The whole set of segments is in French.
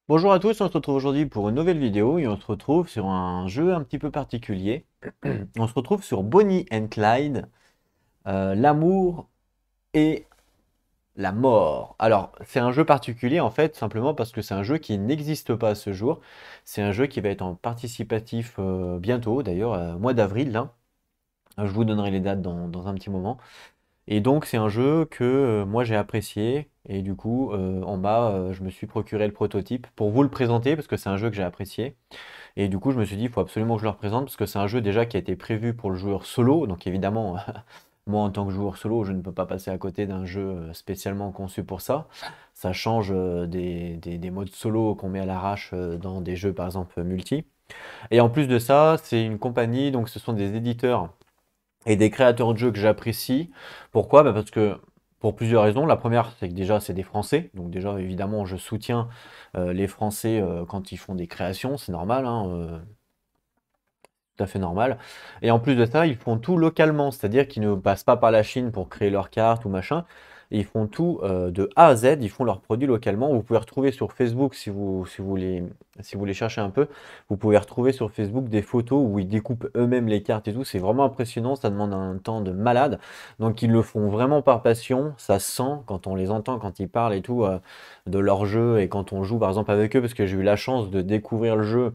Bonjour à tous, on se retrouve aujourd'hui pour une nouvelle vidéo et on se retrouve sur un jeu un petit peu particulier. On se retrouve sur Bonnie and Clyde, l'amour et la mort. Alors, c'est un jeu particulier en fait, simplement parce que c'est un jeu qui n'existe pas à ce jour. C'est un jeu qui va être en participatif bientôt, d'ailleurs, mois d'avril, là. Je vous donnerai les dates dans un petit moment. Et donc c'est un jeu que moi j'ai apprécié et du coup je me suis procuré le prototype pour vous le présenter parce que c'est un jeu que j'ai apprécié. Et du coup je me suis dit il faut absolument que je le représente parce que c'est un jeu déjà qui a été prévu pour le joueur solo. Donc évidemment moi en tant que joueur solo je ne peux pas passer à côté d'un jeu spécialement conçu pour ça. Ça change des modes solo qu'on met à l'arrache dans des jeux par exemple multi. Et en plus de ça c'est une compagnie donc ce sont des éditeurs et des créateurs de jeux que j'apprécie. Pourquoi? Bah parce que pour plusieurs raisons. La première, c'est que déjà, c'est des Français. Donc déjà, évidemment, je soutiens les Français quand ils font des créations. C'est normal, hein, tout à fait normal. Et en plus de ça, ils font tout localement. C'est-à-dire qu'ils ne passent pas par la Chine pour créer leurs cartes ou machin. Et ils font tout de A à Z. Ils font leurs produits localement. Vous pouvez retrouver sur Facebook, si vous les cherchez un peu, vous pouvez retrouver sur Facebook des photos où ils découpent eux-mêmes les cartes et tout. C'est vraiment impressionnant. Ça demande un temps de malade. Donc ils le font vraiment par passion. Ça se sent quand on les entend, quand ils parlent et tout de leur jeu et quand on joue par exemple avec eux, parce que j'ai eu la chance de découvrir le jeu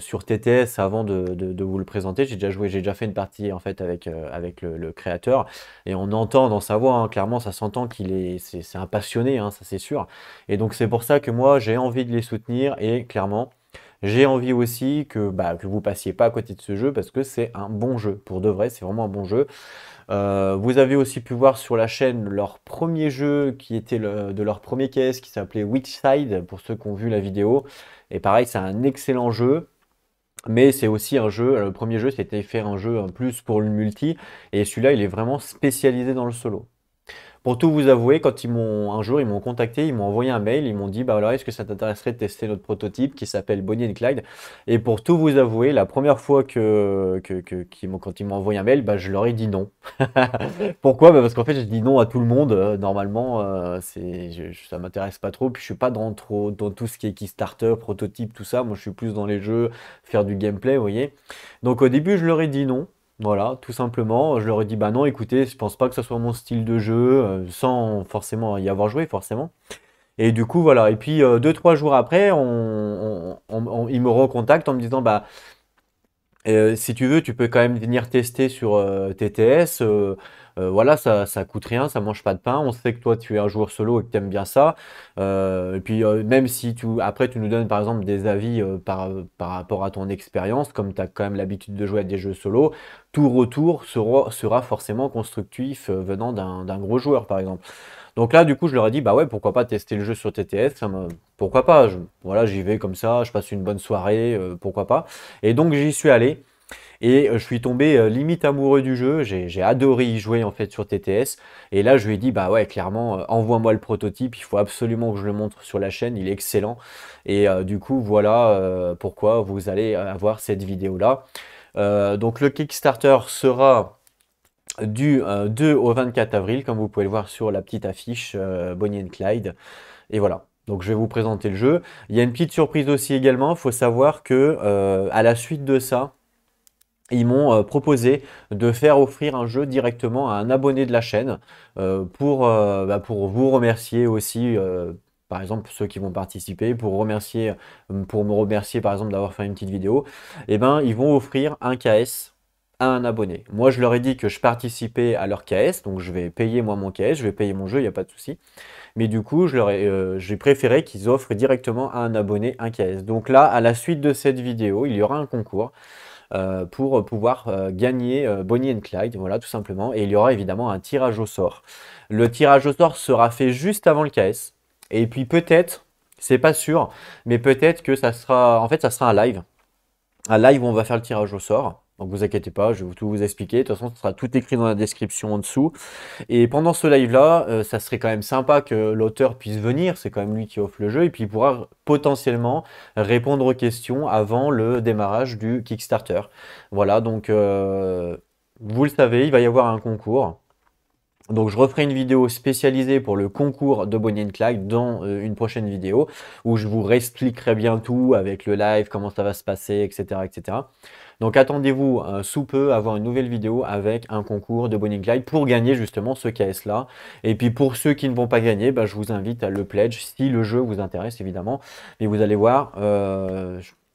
sur TTS avant de vous le présenter. J'ai déjà fait une partie en fait avec le créateur et on entend dans sa voix, hein, clairement ça s'entend c'est un passionné, hein, ça c'est sûr. Et donc c'est pour ça que moi j'ai envie de les soutenir et clairement j'ai envie aussi que vous passiez pas à côté de ce jeu parce que c'est un bon jeu. Pour de vrai, c'est vraiment un bon jeu. Vous avez aussi pu voir sur la chaîne leur premier jeu qui était de leur premier KS qui s'appelait Witchside pour ceux qui ont vu la vidéo. Et pareil, c'est un excellent jeu. Mais c'est aussi un jeu, le premier jeu c'était faire un jeu en plus pour le multi, et celui-là il est vraiment spécialisé dans le solo. Pour tout vous avouer, quand un jour ils m'ont contacté, ils m'ont envoyé un mail, ils m'ont dit bah alors est-ce que ça t'intéresserait de tester notre prototype qui s'appelle Bonnie and Clyde? Et pour tout vous avouer, la première fois quand ils m'ont envoyé un mail, bah je leur ai dit non. Pourquoi? Bah parce qu'en fait je dis non à tout le monde. Normalement, ça m'intéresse pas trop. Puis je suis pas trop dans tout ce qui est Kickstarter, prototype, tout ça. Moi je suis plus dans les jeux, faire du gameplay, vous voyez. Donc au début je leur ai dit non. Voilà, tout simplement. Je leur ai dit, bah non, écoutez, je pense pas que ce soit mon style de jeu, sans forcément y avoir joué, forcément. Et du coup, voilà. Et puis, 2, 3 jours après, ils me recontactent en me disant, bah, si tu veux, tu peux quand même venir tester sur TTS. Voilà, ça coûte rien, ça mange pas de pain. On sait que toi, tu es un joueur solo et que tu aimes bien ça. Et puis, même si après, tu nous donnes par exemple des avis par rapport à ton expérience, comme tu as quand même l'habitude de jouer à des jeux solo, tout retour sera forcément constructif venant d'un gros joueur, par exemple. Donc là, du coup, je leur ai dit, bah ouais, pourquoi pas tester le jeu sur TTS, pourquoi pas, voilà, j'y vais comme ça, je passe une bonne soirée, pourquoi pas. Et donc j'y suis allé. Et je suis tombé limite amoureux du jeu. J'ai adoré y jouer en fait sur TTS. Et là, je lui ai dit, bah ouais, clairement, envoie-moi le prototype. Il faut absolument que je le montre sur la chaîne. Il est excellent. Et du coup, voilà pourquoi vous allez avoir cette vidéo-là. Donc le Kickstarter sera du 2 au 24 avril, comme vous pouvez le voir sur la petite affiche Bonnie and Clyde. Et voilà. Donc je vais vous présenter le jeu. Il y a une petite surprise aussi également. Il faut savoir que à la suite de ça, ils m'ont proposé de faire offrir un jeu directement à un abonné de la chaîne pour vous remercier aussi, par exemple ceux qui vont participer, pour me remercier par exemple d'avoir fait une petite vidéo, et ben ils vont offrir un KS à un abonné. Moi je leur ai dit que je participais à leur KS, donc je vais payer moi mon KS, je vais payer mon jeu, il n'y a pas de souci. Mais du coup, j'ai préféré qu'ils offrent directement à un abonné un KS. Donc là, à la suite de cette vidéo, il y aura un concours pour pouvoir gagner Bonnie and Clyde, voilà tout simplement. Et il y aura évidemment un tirage au sort. Le tirage au sort sera fait juste avant le KS. Et puis peut-être, c'est pas sûr, mais peut-être que ça sera un live où on va faire le tirage au sort. Donc vous inquiétez pas, je vais tout vous expliquer. De toute façon, ce sera tout écrit dans la description en dessous. Et pendant ce live-là, ça serait quand même sympa que l'auteur puisse venir, c'est quand même lui qui offre le jeu, et puis il pourra potentiellement répondre aux questions avant le démarrage du Kickstarter. Voilà, donc vous le savez, il va y avoir un concours. Donc je referai une vidéo spécialisée pour le concours de Bonnie and Clyde dans une prochaine vidéo où je vous réexpliquerai bien tout avec le live, comment ça va se passer, etc. etc. Donc attendez-vous sous peu à avoir une nouvelle vidéo avec un concours de Bonnie and Clyde pour gagner justement ce KS-là. Et puis pour ceux qui ne vont pas gagner, bah, je vous invite à le pledge si le jeu vous intéresse évidemment. Mais vous allez voir,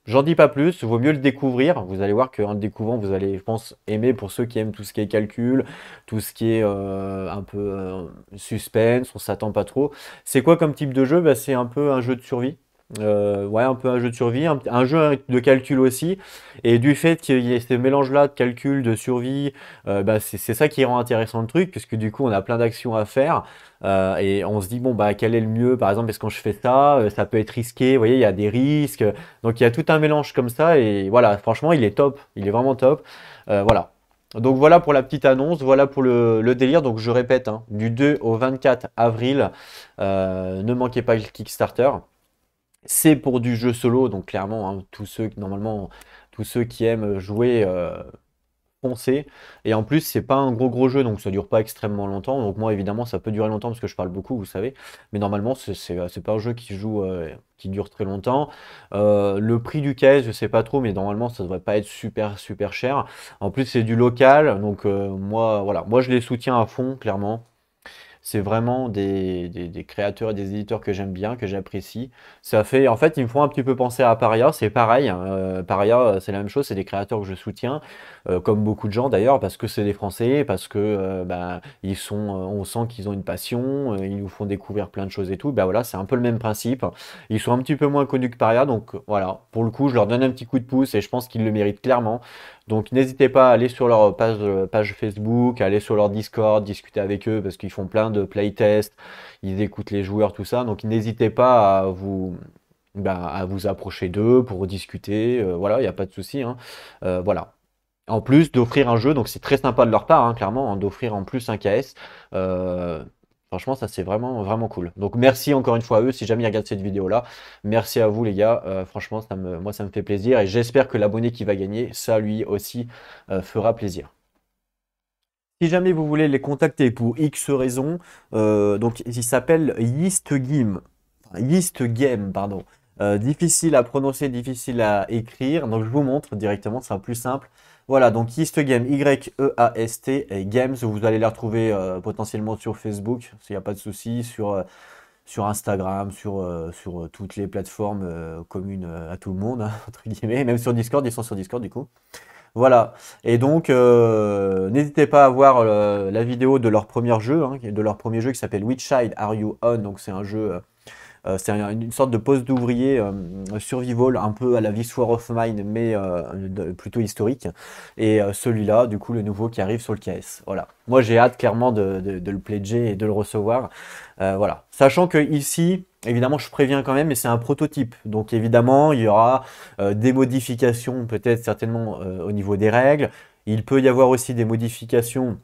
j'en dis pas plus, il vaut mieux le découvrir. Vous allez voir qu'en le découvrant, vous allez, je pense, aimer pour ceux qui aiment tout ce qui est calcul, tout ce qui est un peu suspense, on s'attend pas trop. C'est quoi comme type de jeu? Bah, c'est un peu un jeu de survie. Ouais, un peu un jeu de survie, un jeu de calcul aussi. Et du fait qu'il y ait ce mélange-là de calcul, de survie, bah, c'est ça qui rend intéressant le truc, puisque du coup, on a plein d'actions à faire. Et on se dit, bon, bah, quel est le mieux? Par exemple, est-ce que quand je fais ça, ça peut être risqué? Vous voyez, il y a des risques. Donc, il y a tout un mélange comme ça. Et voilà, franchement, il est top. Il est vraiment top. Voilà. Donc voilà pour la petite annonce, voilà pour le délire. Donc je répète, hein, du 2 au 24 avril, ne manquez pas le Kickstarter. C'est pour du jeu solo, donc clairement, hein, normalement, tous ceux qui aiment jouer, foncez. Et en plus, c'est pas un gros jeu, donc ça dure pas extrêmement longtemps. Donc moi, évidemment, ça peut durer longtemps parce que je parle beaucoup, vous savez. Mais normalement, c'est pas un jeu qui dure très longtemps. Le prix du caisse, je sais pas trop, mais normalement, ça devrait pas être super cher. En plus, c'est du local, donc moi, voilà, moi je les soutiens à fond, clairement. C'est vraiment des créateurs et des éditeurs que j'aime bien, que j'apprécie. Ça fait, en fait, ils me font un petit peu penser à Paria, c'est pareil, hein. Paria, c'est la même chose, c'est des créateurs que je soutiens, comme beaucoup de gens d'ailleurs, parce que c'est des Français, parce que bah, on sent qu'ils ont une passion, ils nous font découvrir plein de choses et tout. Bah voilà, c'est un peu le même principe. Ils sont un petit peu moins connus que Paria, donc voilà, pour le coup, je leur donne un petit coup de pouce et je pense qu'ils le méritent clairement. Donc n'hésitez pas à aller sur leur page Facebook, à aller sur leur Discord, discuter avec eux parce qu'ils font plein de playtests, ils écoutent les joueurs, tout ça. Donc n'hésitez pas à vous approcher d'eux pour discuter. Voilà, il n'y a pas de souci, hein. Voilà. En plus d'offrir un jeu, donc c'est très sympa de leur part, hein, clairement, hein, d'offrir en plus un KS. Euh, Franchement, ça c'est vraiment cool. Donc merci encore une fois à eux si jamais ils regardent cette vidéo-là. Merci à vous les gars. Franchement, moi ça me fait plaisir et j'espère que l'abonné qui va gagner, ça lui aussi fera plaisir. Si jamais vous voulez les contacter pour X raisons, donc il s'appelle Yeast Game. Enfin, Yeast Game, pardon. Difficile à prononcer, difficile à écrire. Donc je vous montre directement, c'est plus simple. Voilà, donc Yeast Game, Y-E-A-S-T, et Games, vous allez les retrouver potentiellement sur Facebook, s'il n'y a pas de souci, sur Instagram, sur toutes les plateformes communes à tout le monde, hein, entre guillemets, même sur Discord, ils sont sur Discord du coup. Voilà. Et donc, n'hésitez pas à voir la vidéo de leur premier jeu, hein, de leur premier jeu qui s'appelle Which Side Are You On? Donc, c'est un jeu, c'est une sorte de poste d'ouvrier survival, un peu à la This War of Mine, mais plutôt historique. Et celui-là, du coup, le nouveau qui arrive sur le KS. Voilà. Moi, j'ai hâte clairement de le pledger et de le recevoir. Voilà. Sachant que ici, évidemment, je préviens quand même, mais c'est un prototype. Donc, évidemment, il y aura des modifications, peut-être certainement au niveau des règles. Il peut y avoir aussi des modifications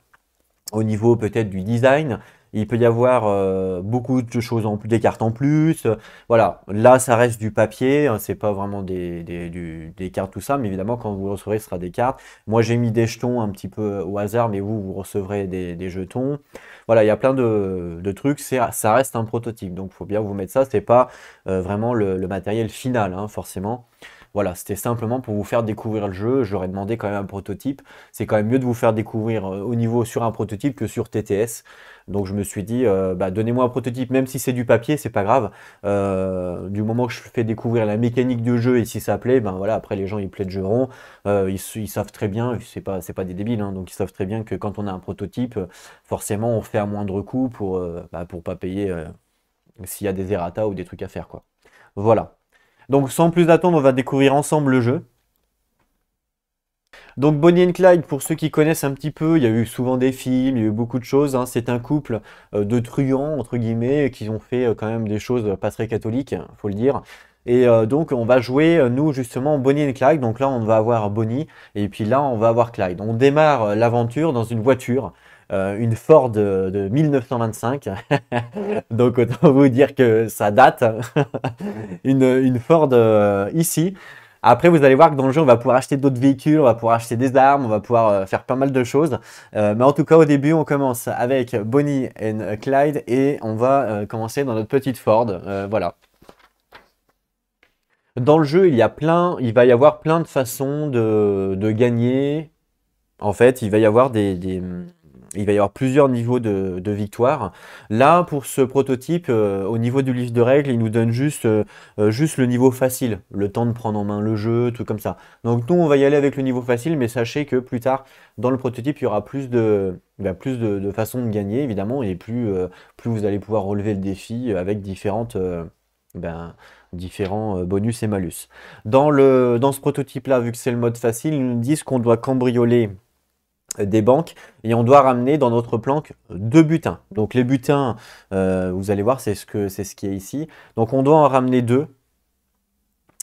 au niveau peut-être du design. Il peut y avoir beaucoup de choses en plus, des cartes en plus. Voilà, là ça reste du papier, hein, c'est pas vraiment des cartes tout ça, mais évidemment quand vous recevrez ce sera des cartes. Moi j'ai mis des jetons un petit peu au hasard, mais vous recevrez des jetons. Voilà, il y a plein de trucs, ça reste un prototype, donc il faut bien vous mettre ça, c'est pas vraiment le matériel final, hein, forcément. Voilà, c'était simplement pour vous faire découvrir le jeu. Je leur ai demandé quand même un prototype. C'est quand même mieux de vous faire découvrir au niveau sur un prototype que sur TTS. Donc je me suis dit, bah, donnez-moi un prototype, même si c'est du papier, c'est pas grave. Du moment que je fais découvrir la mécanique du jeu et si ça plaît, ben voilà, après les gens ils pledgeront. Ils savent très bien, c'est pas des débiles, hein, donc ils savent très bien que quand on a un prototype, forcément on fait à moindre coût pour pas payer s'il y a des errata ou des trucs à faire, quoi. Voilà. Donc sans plus attendre, on va découvrir ensemble le jeu. Donc Bonnie and Clyde, pour ceux qui connaissent un petit peu, il y a eu souvent des films, il y a eu beaucoup de choses, hein. C'est un couple de truands, entre guillemets, qui ont fait quand même des choses pas très catholiques, faut le dire. Et donc on va jouer, nous justement, Bonnie and Clyde. Donc là on va avoir Bonnie, et puis là on va avoir Clyde. On démarre l'aventure dans une voiture. Une Ford de 1925, donc autant vous dire que ça date, une Ford ici. Après, vous allez voir que dans le jeu, on va pouvoir acheter d'autres véhicules, on va pouvoir acheter des armes, on va pouvoir faire pas mal de choses. Mais en tout cas, au début, on commence avec Bonnie et Clyde et on va commencer dans notre petite Ford. Voilà. Dans le jeu, il va y avoir plein de façons de gagner. En fait, il va y avoir il va y avoir plusieurs niveaux de victoire. Là, pour ce prototype, au niveau du livre de règles, il nous donne juste le niveau facile, le temps de prendre en main le jeu, tout comme ça. Donc nous, on va y aller avec le niveau facile, mais sachez que plus tard, dans le prototype, il y aura plus de façons de gagner, évidemment, et plus vous allez pouvoir relever le défi avec ben, différents bonus et malus. Dans ce prototype-là, vu que c'est le mode facile, ils nous disent qu'on doit cambrioler des banques et on doit ramener dans notre planque 2 butins. Donc les butins, vous allez voir, c'est ce qui est ici. Donc on doit en ramener 2.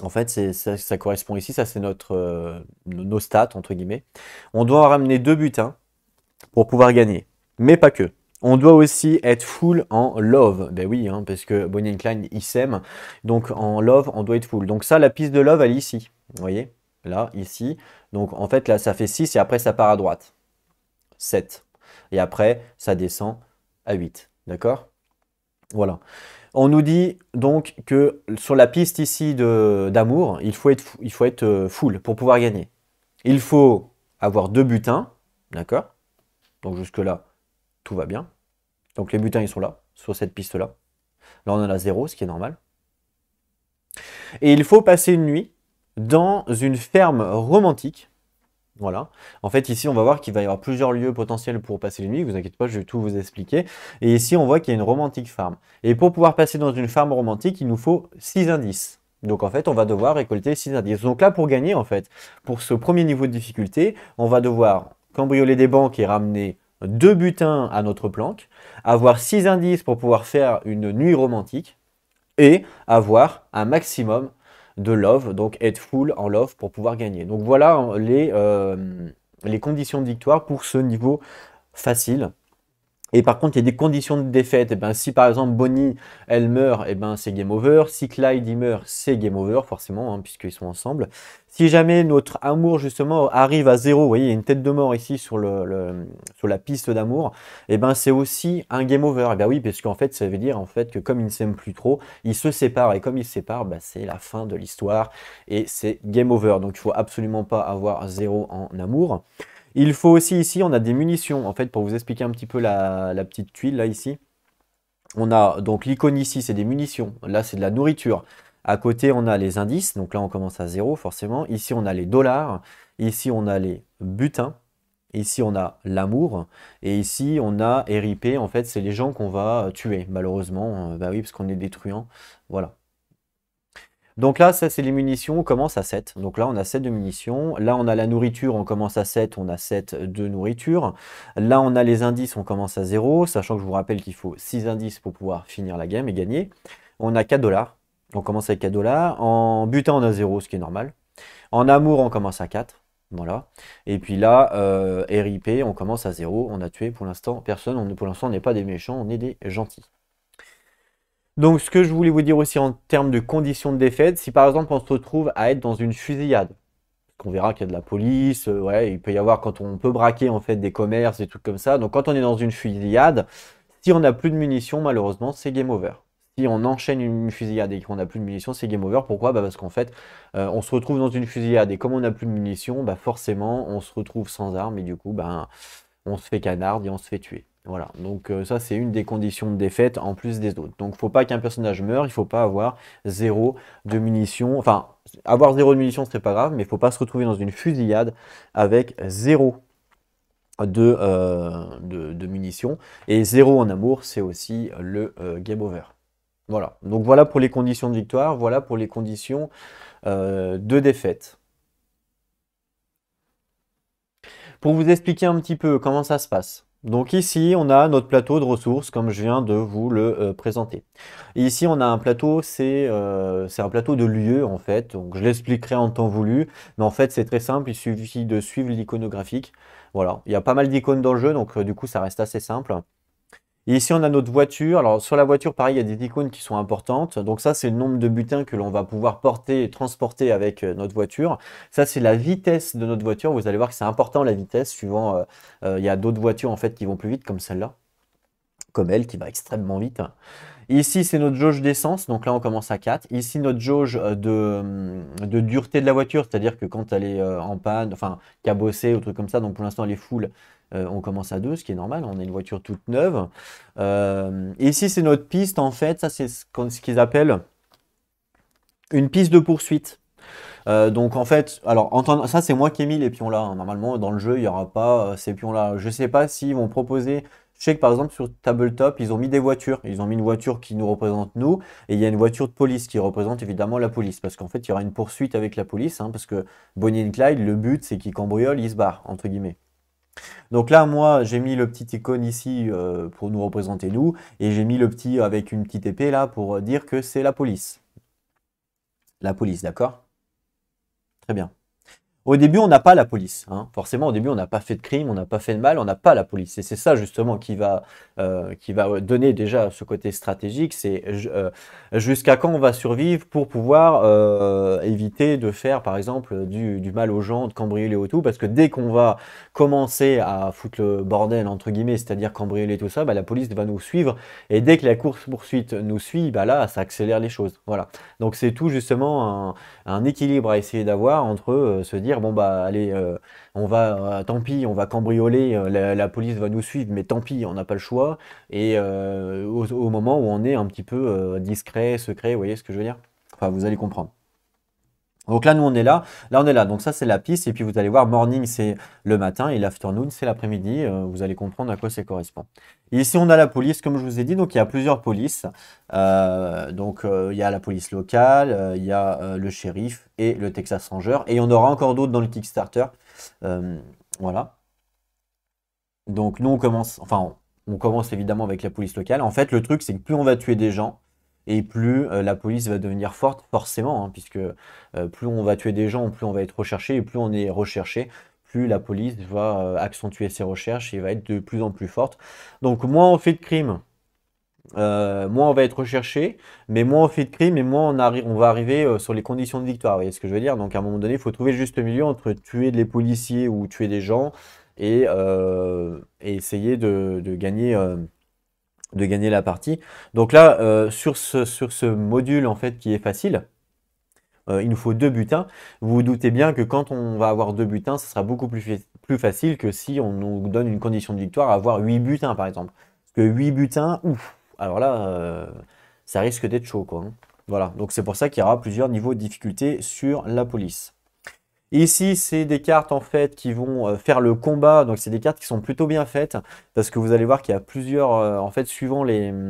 En fait, ça correspond ici, ça c'est nos stats, entre guillemets. On doit en ramener 2 butins pour pouvoir gagner. Mais pas que. On doit aussi être full en love. Ben oui, hein, parce que Bonnie and Clyde, ils s'aiment. Donc en love, on doit être full. Donc ça, la piste de love, elle est ici. Vous voyez? Là, ici. Donc en fait, là, ça fait 6 et après, ça part à droite. 7. Et après, ça descend à 8. D'accord? Voilà. On nous dit donc que sur la piste ici d'amour, il faut être full pour pouvoir gagner. Il faut avoir 2 butins. D'accord? Donc jusque-là, tout va bien. Donc les butins, ils sont là, sur cette piste-là. Là, on en a 0, ce qui est normal. Et il faut passer une nuit dans une ferme romantique. Voilà. En fait, ici, on va voir qu'il va y avoir plusieurs lieux potentiels pour passer les nuits. Ne vous inquiétez pas, je vais tout vous expliquer. Et ici, on voit qu'il y a une romantique farm. Et pour pouvoir passer dans une ferme romantique, il nous faut 6 indices. Donc, en fait, on va devoir récolter 6 indices. Donc là, pour gagner, en fait, pour ce premier niveau de difficulté, on va devoir cambrioler des banques et ramener 2 butins à notre planque, avoir 6 indices pour pouvoir faire une nuit romantique et avoir un maximum de love, donc être full en love pour pouvoir gagner. Donc voilà les conditions de victoire pour ce niveau facile. Et par contre, il y a des conditions de défaite. Et ben, si par exemple Bonnie, elle meurt, et ben, c'est game over. Si Clyde, il meurt, c'est game over, forcément, hein, puisqu'ils sont ensemble. Si jamais notre amour, justement, arrive à 0, vous voyez, il y a une tête de mort ici sur la piste d'amour, et ben, c'est aussi un game over. Et ben oui, parce qu'en fait, ça veut dire en fait, que comme ils ne s'aiment plus trop, ils se séparent. Et comme ils se séparent, ben, c'est la fin de l'histoire. Et c'est game over. Donc, il faut absolument pas avoir 0 en amour. Il faut aussi ici, on a des munitions. En fait, pour vous expliquer un petit peu la petite tuile, là, ici. On a donc l'icône ici, c'est des munitions. Là, c'est de la nourriture. À côté, on a les indices. Donc là, on commence à 0, forcément. Ici, on a les dollars. Ici, on a les butins. Ici, on a l'amour. Et ici, on a RIP. En fait, c'est les gens qu'on va tuer, malheureusement. Bah oui, parce qu'on est des truands. Voilà. Donc là, ça c'est les munitions, on commence à 7. Donc là, on a 7 de munitions. Là, on a la nourriture, on commence à 7, on a 7 de nourriture. Là, on a les indices, on commence à 0, sachant que je vous rappelle qu'il faut 6 indices pour pouvoir finir la game et gagner. On a 4 dollars, on commence avec 4 dollars. En butin, on a 0, ce qui est normal. En amour, on commence à 4. Voilà. Et puis là, RIP, on commence à 0. On a tué pour l'instant personne. Pour l'instant, on n'est pas des méchants, on est des gentils. Donc, ce que je voulais vous dire aussi en termes de conditions de défaite, si par exemple on se retrouve à être dans une fusillade, qu'on verra qu'il y a de la police, ouais, il peut y avoir quand on peut braquer en fait des commerces, des trucs comme ça. Donc, quand on est dans une fusillade, si on n'a plus de munitions, malheureusement, c'est game over. Si on enchaîne une fusillade et qu'on n'a plus de munitions, c'est game over. Pourquoi? Bah parce qu'en fait, on se retrouve dans une fusillade et comme on n'a plus de munitions, bah forcément, on se retrouve sans armes et du coup, bah, on se fait canard et on se fait tuer. Voilà, donc ça c'est une des conditions de défaite en plus des autres. Donc il ne faut pas qu'un personnage meure, il ne faut pas avoir 0 de munitions. Enfin, avoir 0 de munitions, c'est pas grave, mais il ne faut pas se retrouver dans une fusillade avec 0 de munitions. Et 0 en amour, c'est aussi le game over. Voilà, donc voilà pour les conditions de victoire, voilà pour les conditions de défaite. Pour vous expliquer un petit peu comment ça se passe. Donc ici, on a notre plateau de ressources, comme je viens de vous le présenter. Et ici, on a un plateau, c'est un plateau de lieux, en fait. Donc je l'expliquerai en temps voulu. Mais en fait, c'est très simple, il suffit de suivre l'iconographique. Voilà, il y a pas mal d'icônes dans le jeu, donc du coup, ça reste assez simple. Et ici, on a notre voiture. Alors, sur la voiture, pareil, il y a des icônes qui sont importantes. Donc ça, c'est le nombre de butins que l'on va pouvoir porter et transporter avec notre voiture. Ça, c'est la vitesse de notre voiture. Vous allez voir que c'est important, la vitesse, suivant... il y a d'autres voitures, en fait, qui vont plus vite, comme celle-là. Comme elle, qui va extrêmement vite. Ici, c'est notre jauge d'essence, donc là, on commence à 4. Ici, notre jauge de dureté de la voiture, c'est-à-dire que quand elle est en panne, enfin, cabossée ou truc comme ça, donc pour l'instant, elle est full, on commence à 2, ce qui est normal, on a une voiture toute neuve. Ici, c'est notre piste, en fait, ça, c'est ce qu'ils appellent une piste de poursuite. Donc en fait, alors ça c'est moi qui ai mis les pions là, hein. Normalement dans le jeu il n'y aura pas ces pions là. Je sais pas s'ils vont proposer. Je sais que par exemple sur Tabletop ils ont mis des voitures. Ils ont mis une voiture qui nous représente nous et il y a une voiture de police qui représente évidemment la police. Parce qu'en fait il y aura une poursuite avec la police. Hein, parce que Bonnie et Clyde, le but c'est qu'ils cambriolent, ils se barrent entre guillemets. Donc là moi j'ai mis le petit icône ici pour nous représenter nous. Et j'ai mis le petit avec une petite épée là pour dire que c'est la police. La police, d'accord? Très bien. Au début, on n'a pas la police, hein. Forcément, au début, on n'a pas fait de crime, on n'a pas fait de mal, on n'a pas la police. Et c'est ça justement qui va donner déjà ce côté stratégique. C'est jusqu'à quand on va survivre pour pouvoir éviter de faire, par exemple, du mal aux gens, de cambrioler et tout. Parce que dès qu'on va commencer à foutre le bordel, entre guillemets, c'est-à-dire cambrioler tout ça, bah, la police va nous suivre. Et dès que la course-poursuite nous suit, bah là, ça accélère les choses. Voilà. Donc c'est tout justement un équilibre à essayer d'avoir entre se dire bon bah allez on va tant pis on va cambrioler la police va nous suivre mais tant pis on n'a pas le choix et au moment où on est un petit peu discret secret vous voyez ce que je veux dire, enfin vous allez comprendre. Donc là, nous, on est là. Là, on est là. Donc ça, c'est la piste. Et puis, vous allez voir, morning, c'est le matin et l'afternoon, c'est l'après-midi. Vous allez comprendre à quoi ça correspond. Et ici, on a la police, comme je vous ai dit. Donc, il y a plusieurs polices. Il y a la police locale, il y a le shérif et le Texas Ranger. Et il y en aura encore d'autres dans le Kickstarter. Voilà. Donc, nous, on commence, enfin, on commence évidemment avec la police locale. En fait, le truc, c'est que plus on va tuer des gens, et plus la police va devenir forte, forcément, hein, puisque plus on va tuer des gens, plus on va être recherché, et plus on est recherché, plus la police va accentuer ses recherches et va être de plus en plus forte. Donc, moins on fait de crimes, moins on va être recherché, mais moins on fait de crimes, et moins on va arriver sur les conditions de victoire. Vous voyez ce que je veux dire? Donc, à un moment donné, il faut trouver le juste milieu entre tuer les policiers ou tuer des gens et essayer de gagner la partie. Donc là, sur ce module en fait qui est facile, il nous faut 2 butins. Vous vous doutez bien que quand on va avoir 2 butins, ça sera beaucoup plus facile que si on nous donne une condition de victoire à avoir 8 butins par exemple. Parce que 8 butins, ouf, alors là, ça risque d'être chaud quoi, hein. Voilà, donc c'est pour ça qu'il y aura plusieurs niveaux de difficulté sur la police. Ici, c'est des cartes en fait qui vont faire le combat. Donc, c'est des cartes qui sont plutôt bien faites parce que vous allez voir qu'il y a plusieurs, en fait, suivant les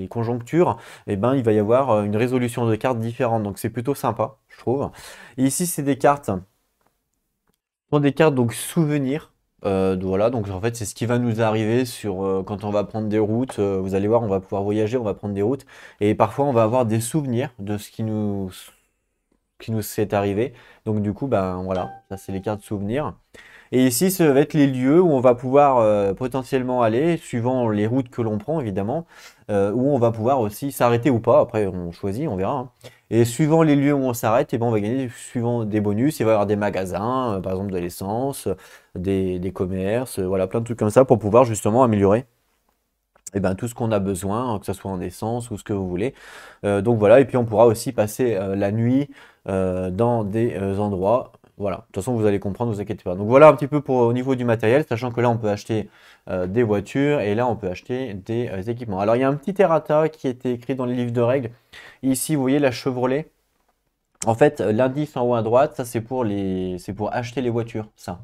conjonctures, et ben, il va y avoir une résolution de cartes différente. Donc, c'est plutôt sympa, je trouve. Et ici, c'est des cartes, sont des cartes donc souvenirs. Voilà, donc en fait, c'est ce qui va nous arriver sur quand on va prendre des routes. Vous allez voir, on va pouvoir voyager, on va prendre des routes, et parfois, on va avoir des souvenirs de ce qui nous est arrivé. Donc du coup, ben voilà, ça c'est les cartes souvenirs. Et ici, ça va être les lieux où on va pouvoir potentiellement aller, suivant les routes que l'on prend évidemment, où on va pouvoir aussi s'arrêter ou pas. Après, on choisit, on verra, hein. Et suivant les lieux où on s'arrête, et ben on va gagner suivant des bonus. Il va y avoir des magasins, par exemple de l'essence, des commerces, voilà, plein de trucs comme ça pour pouvoir justement améliorer et ben, tout ce qu'on a besoin, que ce soit en essence ou ce que vous voulez. Donc voilà, et puis on pourra aussi passer la nuit dans des endroits. Voilà, de toute façon vous allez comprendre, ne vous inquiétez pas. Donc voilà un petit peu pour au niveau du matériel, sachant que là on peut acheter des voitures et là on peut acheter des équipements. Alors il y a un petit errata qui a été écrit dans les livres de règles. Ici vous voyez la Chevrolet. En fait, l'indice en haut à droite, ça c'est pour acheter les voitures, ça.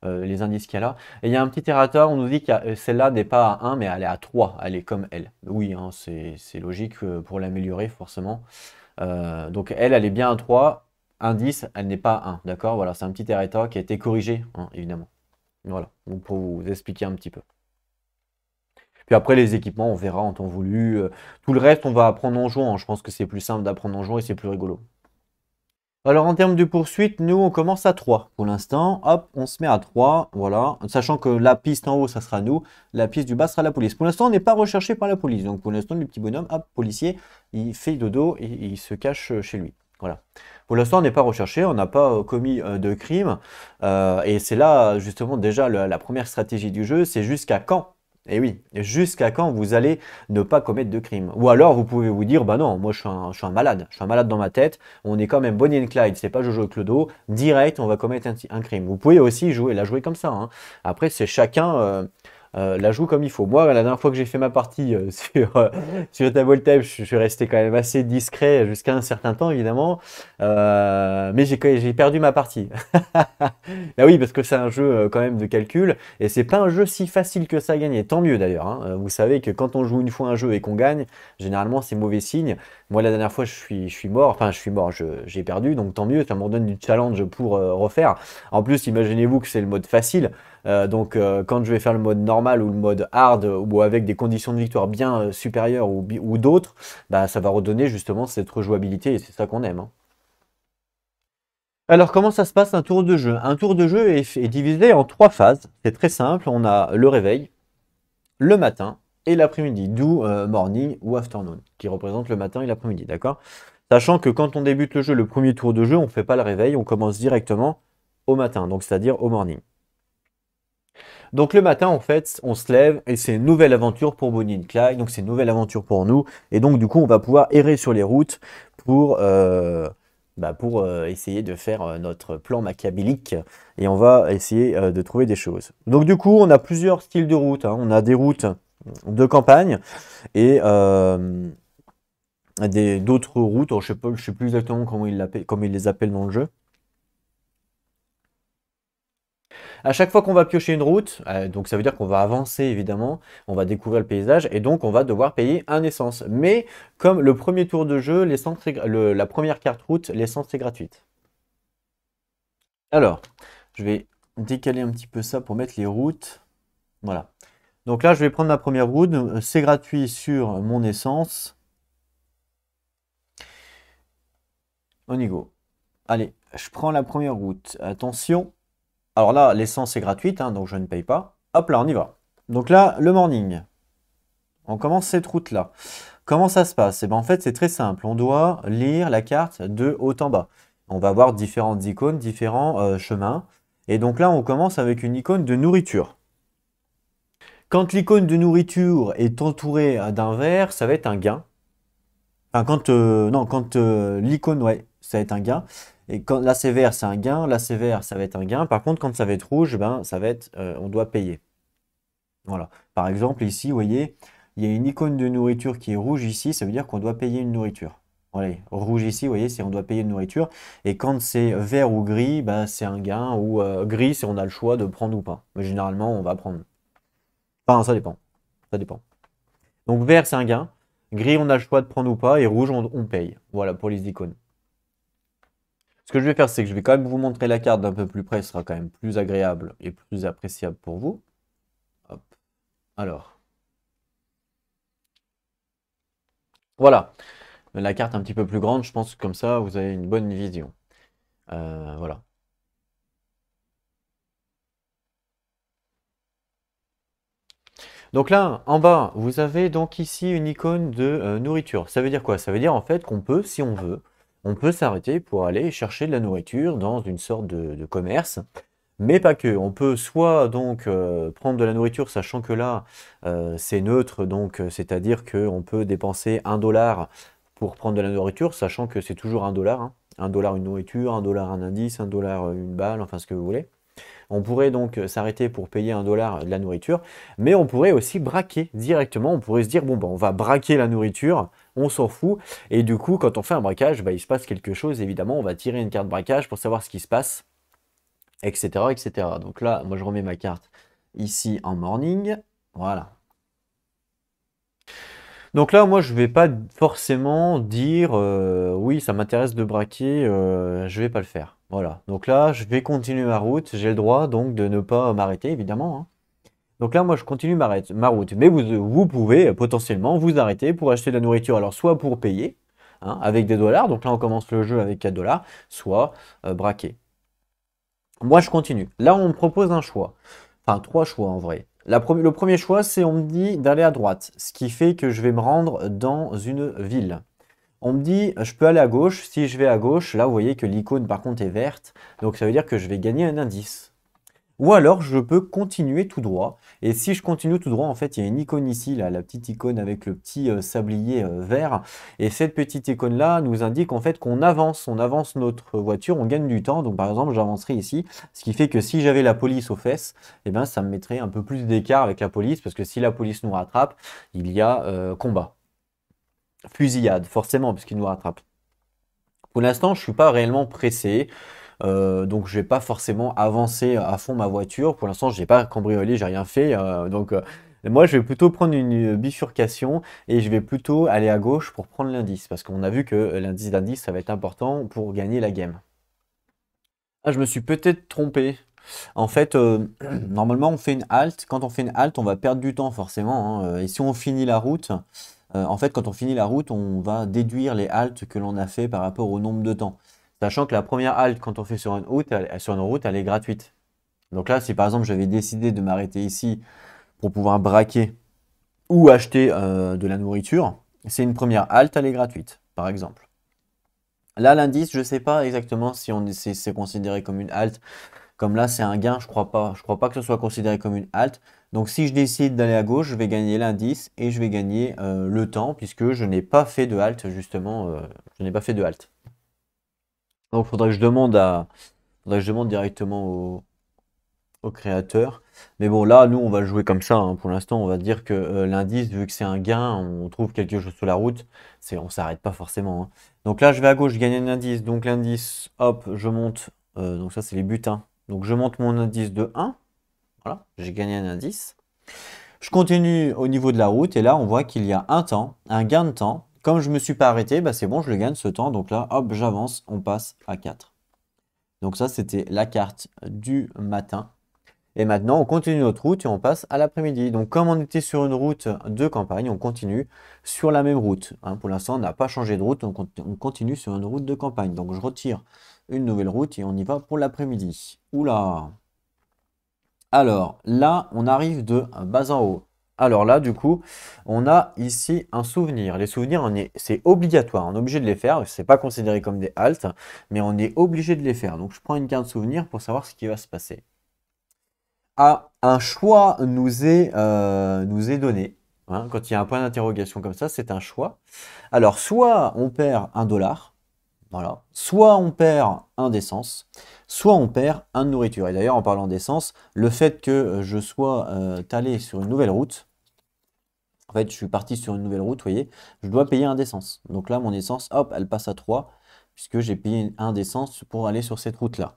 Les indices qu'il y a là. Et il y a un petit errata, on nous dit que celle-là n'est pas à 1, mais elle est à 3. Elle est comme elle. Oui, hein, c'est logique pour l'améliorer, forcément. Donc elle est bien à 3. Indice, elle n'est pas à 1. D'accord? Voilà, c'est un petit errata qui a été corrigé, hein, évidemment. Voilà, donc pour vous expliquer un petit peu. Puis après, les équipements, on verra en temps voulu. Tout le reste, on va apprendre en jouant, hein. Je pense que c'est plus simple d'apprendre en jouant et c'est plus rigolo. Alors en termes de poursuite, nous on commence à 3 pour l'instant. Hop, on se met à 3, voilà. Sachant que la piste en haut, ça sera nous. La piste du bas sera la police. Pour l'instant, on n'est pas recherché par la police. Donc pour l'instant, le petit bonhomme, hop, policier, il fait dodo et il se cache chez lui. Voilà. Pour l'instant, on n'est pas recherché, on n'a pas commis de crime. Et c'est là justement déjà la première stratégie du jeu, c'est jusqu'à quand? Et oui, jusqu'à quand vous allez ne pas commettre de crime? Ou alors vous pouvez vous dire, bah non, moi je suis un malade, je suis un malade dans ma tête, on est quand même Bonnie and Clyde, c'est pas Jojo et Clodo, direct on va commettre un crime. Vous pouvez aussi la jouer comme ça, hein. Après c'est chacun la joue comme il faut. Moi la dernière fois que j'ai fait ma partie sur Tabletop, je suis resté quand même assez discret jusqu'à un certain temps évidemment, mais j'ai perdu ma partie. Bah oui, parce que c'est un jeu quand même de calcul, et c'est pas un jeu si facile que ça à gagner. Tant mieux d'ailleurs, hein. Vous savez que quand on joue une fois un jeu et qu'on gagne, généralement c'est mauvais signe. Moi la dernière fois je suis mort, enfin je suis mort, j'ai perdu, donc tant mieux, ça me redonne du challenge pour refaire. En plus, imaginez-vous que c'est le mode facile, quand je vais faire le mode normal ou le mode hard, ou avec des conditions de victoire bien supérieures ou d'autres, bah ça va redonner justement cette rejouabilité, et c'est ça qu'on aime, hein. Alors, comment ça se passe un tour de jeu? Un tour de jeu est divisé en 3 phases. C'est très simple. On a le réveil, le matin et l'après-midi, d'où morning ou afternoon, qui représente le matin et l'après-midi, d'accord? Sachant que quand on débute le jeu, le premier tour de jeu, on ne fait pas le réveil, on commence directement au matin, donc c'est-à-dire au morning. Donc le matin, en fait, on se lève et c'est une nouvelle aventure pour Bonnie and Clyde, donc c'est une nouvelle aventure pour nous. Et donc du coup, on va pouvoir errer sur les routes pour, essayer de faire notre plan machiavélique, et on va essayer de trouver des choses. Donc du coup, on a plusieurs styles de routes, hein. On a des routes de campagne et d'autres routes, alors, je sais plus exactement comment ils les appellent dans le jeu. À chaque fois qu'on va piocher une route, donc ça veut dire qu'on va avancer évidemment, on va découvrir le paysage et donc on va devoir payer un essence. Mais comme le premier tour de jeu, la première carte route, l'essence est gratuite. Alors, je vais décaler un petit peu ça pour mettre les routes. Voilà. Donc là, je vais prendre la première route, c'est gratuit sur mon essence. On y go. Allez, je prends la première route. Attention. Alors là, l'essence est gratuite, hein, donc je ne paye pas. Hop là, on y va. Donc là, le morning. On commence cette route-là. Comment ça se passe? Eh ben, en fait, c'est très simple. On doit lire la carte de haut en bas. On va voir différentes icônes, différents chemins. Et donc là, on commence avec une icône de nourriture. Quand l'icône de nourriture est entourée d'un vert, ça va être un gain. Enfin, quand l'icône, ouais, ça va être un gain. Et quand là c'est vert, c'est un gain. Là c'est vert, ça va être un gain. Par contre, quand ça va être rouge, ben, ça va être, on doit payer. Voilà. Par exemple, ici, vous voyez, il y a une icône de nourriture qui est rouge ici, ça veut dire qu'on doit payer une nourriture. Voilà. Rouge ici, vous voyez, c'est on doit payer une nourriture. Et quand c'est vert ou gris, bah, c'est un gain. Ou gris, c'est on a le choix de prendre ou pas. Mais généralement, on va prendre. Enfin, ça dépend. Ça dépend. Donc vert, c'est un gain. Gris, on a le choix de prendre ou pas. Et rouge, on paye. Voilà pour les icônes. Ce que je vais faire, c'est que je vais quand même vous montrer la carte d'un peu plus près. Ce sera quand même plus agréable et plus appréciable pour vous. Hop. Alors. Voilà. La carte un petit peu plus grande, je pense que comme ça, vous avez une bonne vision. Voilà. Donc là, en bas, vous avez donc ici une icône de nourriture. Ça veut dire quoi? Ça veut dire en fait qu'on peut, si on veut, on peut s'arrêter pour aller chercher de la nourriture dans une sorte de commerce. Mais pas que. On peut soit donc prendre de la nourriture, sachant que là, c'est neutre, donc c'est-à-dire qu'on peut dépenser 1 $ pour prendre de la nourriture, sachant que c'est toujours 1 $, hein. 1 $ une nourriture, 1 $ un indice, 1 $ une balle, enfin ce que vous voulez. On pourrait donc s'arrêter pour payer 1 $ de la nourriture, mais on pourrait aussi braquer directement. On pourrait se dire, bon, bah, on va braquer la nourriture, on s'en fout. Et du coup, quand on fait un braquage, bah, il se passe quelque chose, évidemment. On va tirer une carte braquage pour savoir ce qui se passe, etc., etc. Donc là, moi, je remets ma carte ici en morning. Voilà. Donc là, moi, je vais pas forcément dire oui, ça m'intéresse de braquer, je vais pas le faire. Voilà. Donc là, je vais continuer ma route. J'ai le droit donc de ne pas m'arrêter, évidemment, hein. Donc là, moi, je continue ma route. Mais vous pouvez potentiellement vous arrêter pour acheter de la nourriture. Alors, soit pour payer, hein, avec des dollars. Donc là, on commence le jeu avec 4 dollars, soit braquer. Moi, je continue. Là, on me propose un choix. Enfin, trois choix en vrai. Le premier choix, c'est on me dit d'aller à droite, ce qui fait que je vais me rendre dans une ville. On me dit, je peux aller à gauche. Si je vais à gauche, là, vous voyez que l'icône, par contre, est verte. Donc, ça veut dire que je vais gagner un indice. Ou alors, je peux continuer tout droit. Et si je continue tout droit, en fait, il y a une icône ici, là, la petite icône avec le petit sablier vert. Et cette petite icône-là nous indique en fait qu'on avance. On avance notre voiture, on gagne du temps. Donc, par exemple, j'avancerai ici. Ce qui fait que si j'avais la police aux fesses, eh ben, ça me mettrait un peu plus d'écart avec la police. Parce que si la police nous rattrape, il y a combat. Fusillade, forcément, puisqu'il nous rattrape. Pour l'instant, je ne suis pas réellement pressé. Donc je vais pas forcément avancer à fond ma voiture. Pour l'instant, je n'ai pas cambriolé, j'ai rien fait. Moi, je vais plutôt prendre une bifurcation et je vais plutôt aller à gauche pour prendre l'indice. Parce qu'on a vu que l'indice d'indice, ça va être important pour gagner la game. Ah, je me suis peut-être trompé. En fait, normalement, on fait une halte. Quand on fait une halte, on va perdre du temps forcément, hein. Et si on finit la route, en fait, quand on finit la route, on va déduire les haltes que l'on a fait par rapport au nombre de temps. Sachant que la première halte, quand on fait sur une route, elle est gratuite. Donc là, si par exemple j'avais décidé de m'arrêter ici pour pouvoir braquer ou acheter de la nourriture, c'est une première halte, elle est gratuite, par exemple. Là, l'indice, je ne sais pas exactement si c'est considéré comme une halte. Comme là, c'est un gain, je crois pas. Je crois pas que ce soit considéré comme une halte. Donc si je décide d'aller à gauche, je vais gagner l'indice et je vais gagner le temps puisque je n'ai pas fait de halte, justement. Je n'ai pas fait de halte. Donc faudrait que je demande directement au créateur. Mais bon, là, nous, on va le jouer comme ça, hein. Pour l'instant, on va dire que l'indice, vu que c'est un gain, on trouve quelque chose sur la route, on s'arrête pas forcément, hein. Donc là, je vais à gauche, je gagne un indice. Donc l'indice, hop, je monte. Donc ça, c'est les butins. Donc je monte mon indice de 1. Voilà, j'ai gagné un indice. Je continue au niveau de la route et là, on voit qu'il y a un temps, un gain de temps. Comme je ne me suis pas arrêté, bah c'est bon, je le gagne ce temps. Donc là, hop, j'avance, on passe à 4. Donc ça, c'était la carte du matin. Et maintenant, on continue notre route et on passe à l'après-midi. Donc comme on était sur une route de campagne, on continue sur la même route, hein. Pour l'instant, on n'a pas changé de route, donc on continue sur une route de campagne. Donc je retire une nouvelle route et on y va pour l'après-midi. Oula! Alors là, on arrive de bas en haut. Alors là, du coup, on a ici un souvenir. Les souvenirs, c'est obligatoire. On est obligé de les faire. Ce n'est pas considéré comme des haltes, mais on est obligé de les faire. Donc, je prends une carte souvenir pour savoir ce qui va se passer. Ah, un choix nous est donné, hein. Quand il y a un point d'interrogation comme ça, c'est un choix. Alors, soit on perd un dollar, voilà. Soit on perd un d'essence, soit on perd un de nourriture. Et d'ailleurs, en parlant d'essence, le fait que je sois allé sur une nouvelle route, en fait, je suis parti sur une nouvelle route, vous voyez, je dois payer un d'essence. Donc là, mon essence, hop, elle passe à 3, puisque j'ai payé un d'essence pour aller sur cette route-là.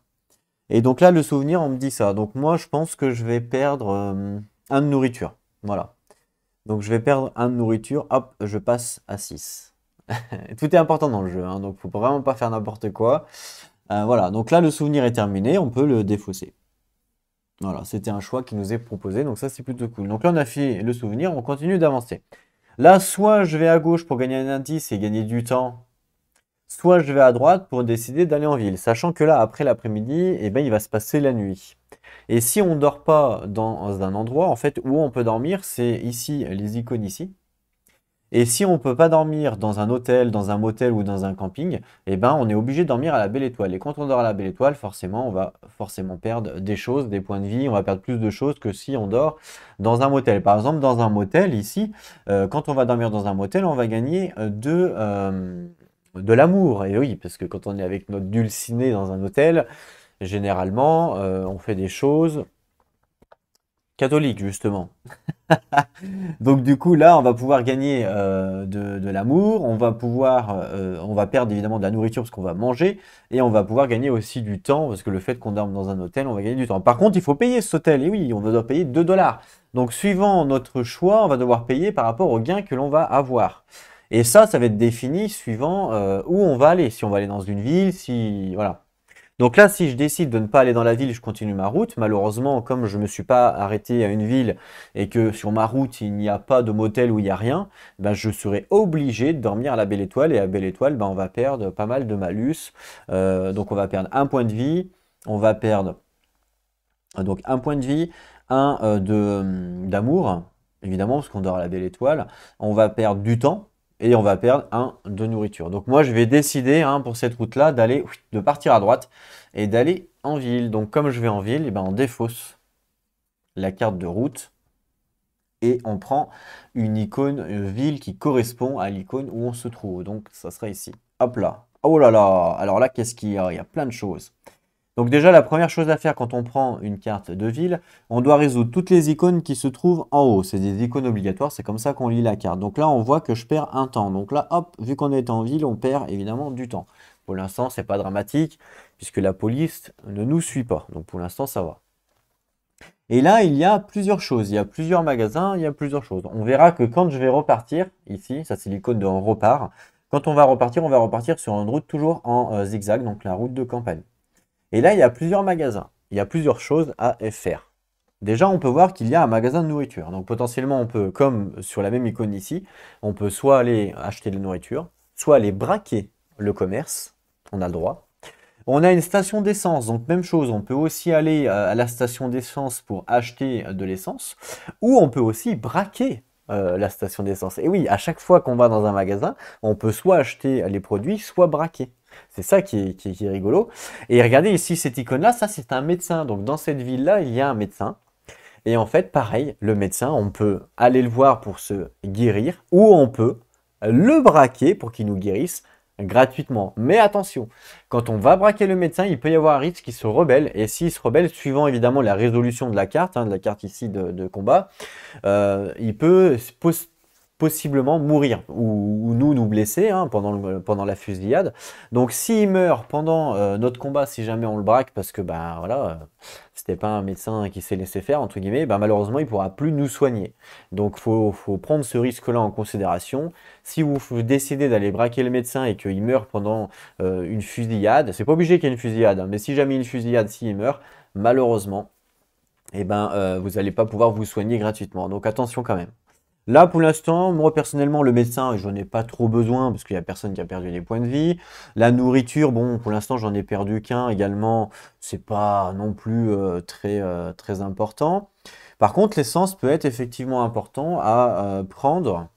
Et donc là, le souvenir, on me dit ça. Donc moi, je pense que je vais perdre un de nourriture. Voilà. Donc je vais perdre un de nourriture, hop, je passe à 6. Tout est important dans le jeu, hein, donc faut vraiment pas faire n'importe quoi. Voilà, donc là le souvenir est terminé, on peut le défausser. Voilà, c'était un choix qui nous est proposé, donc ça c'est plutôt cool. Donc là on a fait le souvenir, on continue d'avancer. Là, soit je vais à gauche pour gagner un indice et gagner du temps, soit je vais à droite pour décider d'aller en ville. Sachant que là, après l'après-midi, eh ben, il va se passer la nuit. Et si on ne dort pas dans un endroit, en fait, où on peut dormir, c'est ici, les icônes ici. Et si on ne peut pas dormir dans un hôtel, dans un motel ou dans un camping, eh ben, on est obligé de dormir à la Belle Étoile. Et quand on dort à la Belle Étoile, forcément, on va forcément perdre des choses, des points de vie, on va perdre plus de choses que si on dort dans un motel. Par exemple, dans un motel, ici, quand on va dormir dans un motel, on va gagner de l'amour. Et oui, parce que quand on est avec notre dulciné dans un hôtel, généralement, on fait des choses catholiques, justement. Donc du coup là on va pouvoir gagner de l'amour, on va perdre évidemment de la nourriture parce qu'on va manger et on va pouvoir gagner aussi du temps parce que le fait qu'on dorme dans un hôtel on va gagner du temps. Par contre il faut payer cet hôtel et oui on doit payer 2 dollars. Donc suivant notre choix on va devoir payer par rapport au gain que l'on va avoir. Et ça va être défini suivant où on va aller. Si on va aller dans une ville, si voilà. Donc là, si je décide de ne pas aller dans la ville, je continue ma route. Malheureusement, comme je ne me suis pas arrêté à une ville et que sur ma route, il n'y a pas de motel où il n'y a rien, ben, je serai obligé de dormir à la Belle Étoile. Et à Belle Étoile, ben, on va perdre pas mal de malus. Donc on va perdre un point de vie. On va perdre donc un point de vie, un d'amour, évidemment, parce qu'on dort à la Belle Étoile. On va perdre du temps. Et on va perdre un de nourriture. Donc moi, je vais décider hein, pour cette route-là de partir à droite et d'aller en ville. Donc comme je vais en ville, et ben, on défausse la carte de route et on prend une icône ville qui correspond à l'icône où on se trouve. Donc ça sera ici. Hop là. Oh là là. Alors là, qu'est-ce qu'il y a? Il y a plein de choses. Donc déjà, la première chose à faire quand on prend une carte de ville, on doit résoudre toutes les icônes qui se trouvent en haut. C'est des icônes obligatoires, c'est comme ça qu'on lit la carte. Donc là, on voit que je perds un temps. Donc là, hop, vu qu'on est en ville, on perd évidemment du temps. Pour l'instant, c'est pas dramatique, puisque la police ne nous suit pas. Donc pour l'instant, ça va. Et là, il y a plusieurs choses. Il y a plusieurs magasins, il y a plusieurs choses. On verra que quand je vais repartir, ici, ça c'est l'icône de on repart. Quand on va repartir sur une route toujours en zigzag, donc la route de campagne. Et là, il y a plusieurs magasins. Il y a plusieurs choses à faire. Déjà, on peut voir qu'il y a un magasin de nourriture. Donc potentiellement, on peut, comme sur la même icône ici, on peut soit aller acheter de la nourriture, soit aller braquer le commerce. On a le droit. On a une station d'essence. Donc même chose, on peut aussi aller à la station d'essence pour acheter de l'essence. Ou on peut aussi braquer la station d'essence. Et oui, à chaque fois qu'on va dans un magasin, on peut soit acheter les produits, soit braquer. C'est ça qui est rigolo. Et regardez ici cette icône-là, ça c'est un médecin. Donc dans cette ville-là, il y a un médecin. Et en fait, pareil, le médecin, on peut aller le voir pour se guérir ou on peut le braquer pour qu'il nous guérisse gratuitement. Mais attention, quand on va braquer le médecin, il peut y avoir un risque qu'il se rebelle. Et s'il se rebelle, suivant évidemment la résolution de la carte, de la carte ici de combat, il peut possiblement mourir ou nous blesser pendant la fusillade. Donc s'il meurt pendant notre combat, si jamais on le braque, parce que ben voilà, c'était pas un médecin qui s'est laissé faire, entre guillemets, ben, malheureusement il pourra plus nous soigner. Donc faut prendre ce risque-là en considération. Si vous décidez d'aller braquer le médecin et qu'il meurt pendant une fusillade, c'est pas obligé qu'il y ait une fusillade, hein, mais si jamais une fusillade, s'il meurt, malheureusement, eh ben, vous n'allez pas pouvoir vous soigner gratuitement. Donc attention quand même. Là, pour l'instant, moi personnellement, le médecin, j'en ai pas trop besoin parce qu'il y a personne qui a perdu des points de vie. La nourriture, bon, pour l'instant, j'en ai perdu qu'un également. C'est pas non plus très important. Par contre, l'essence peut être effectivement important à prendre,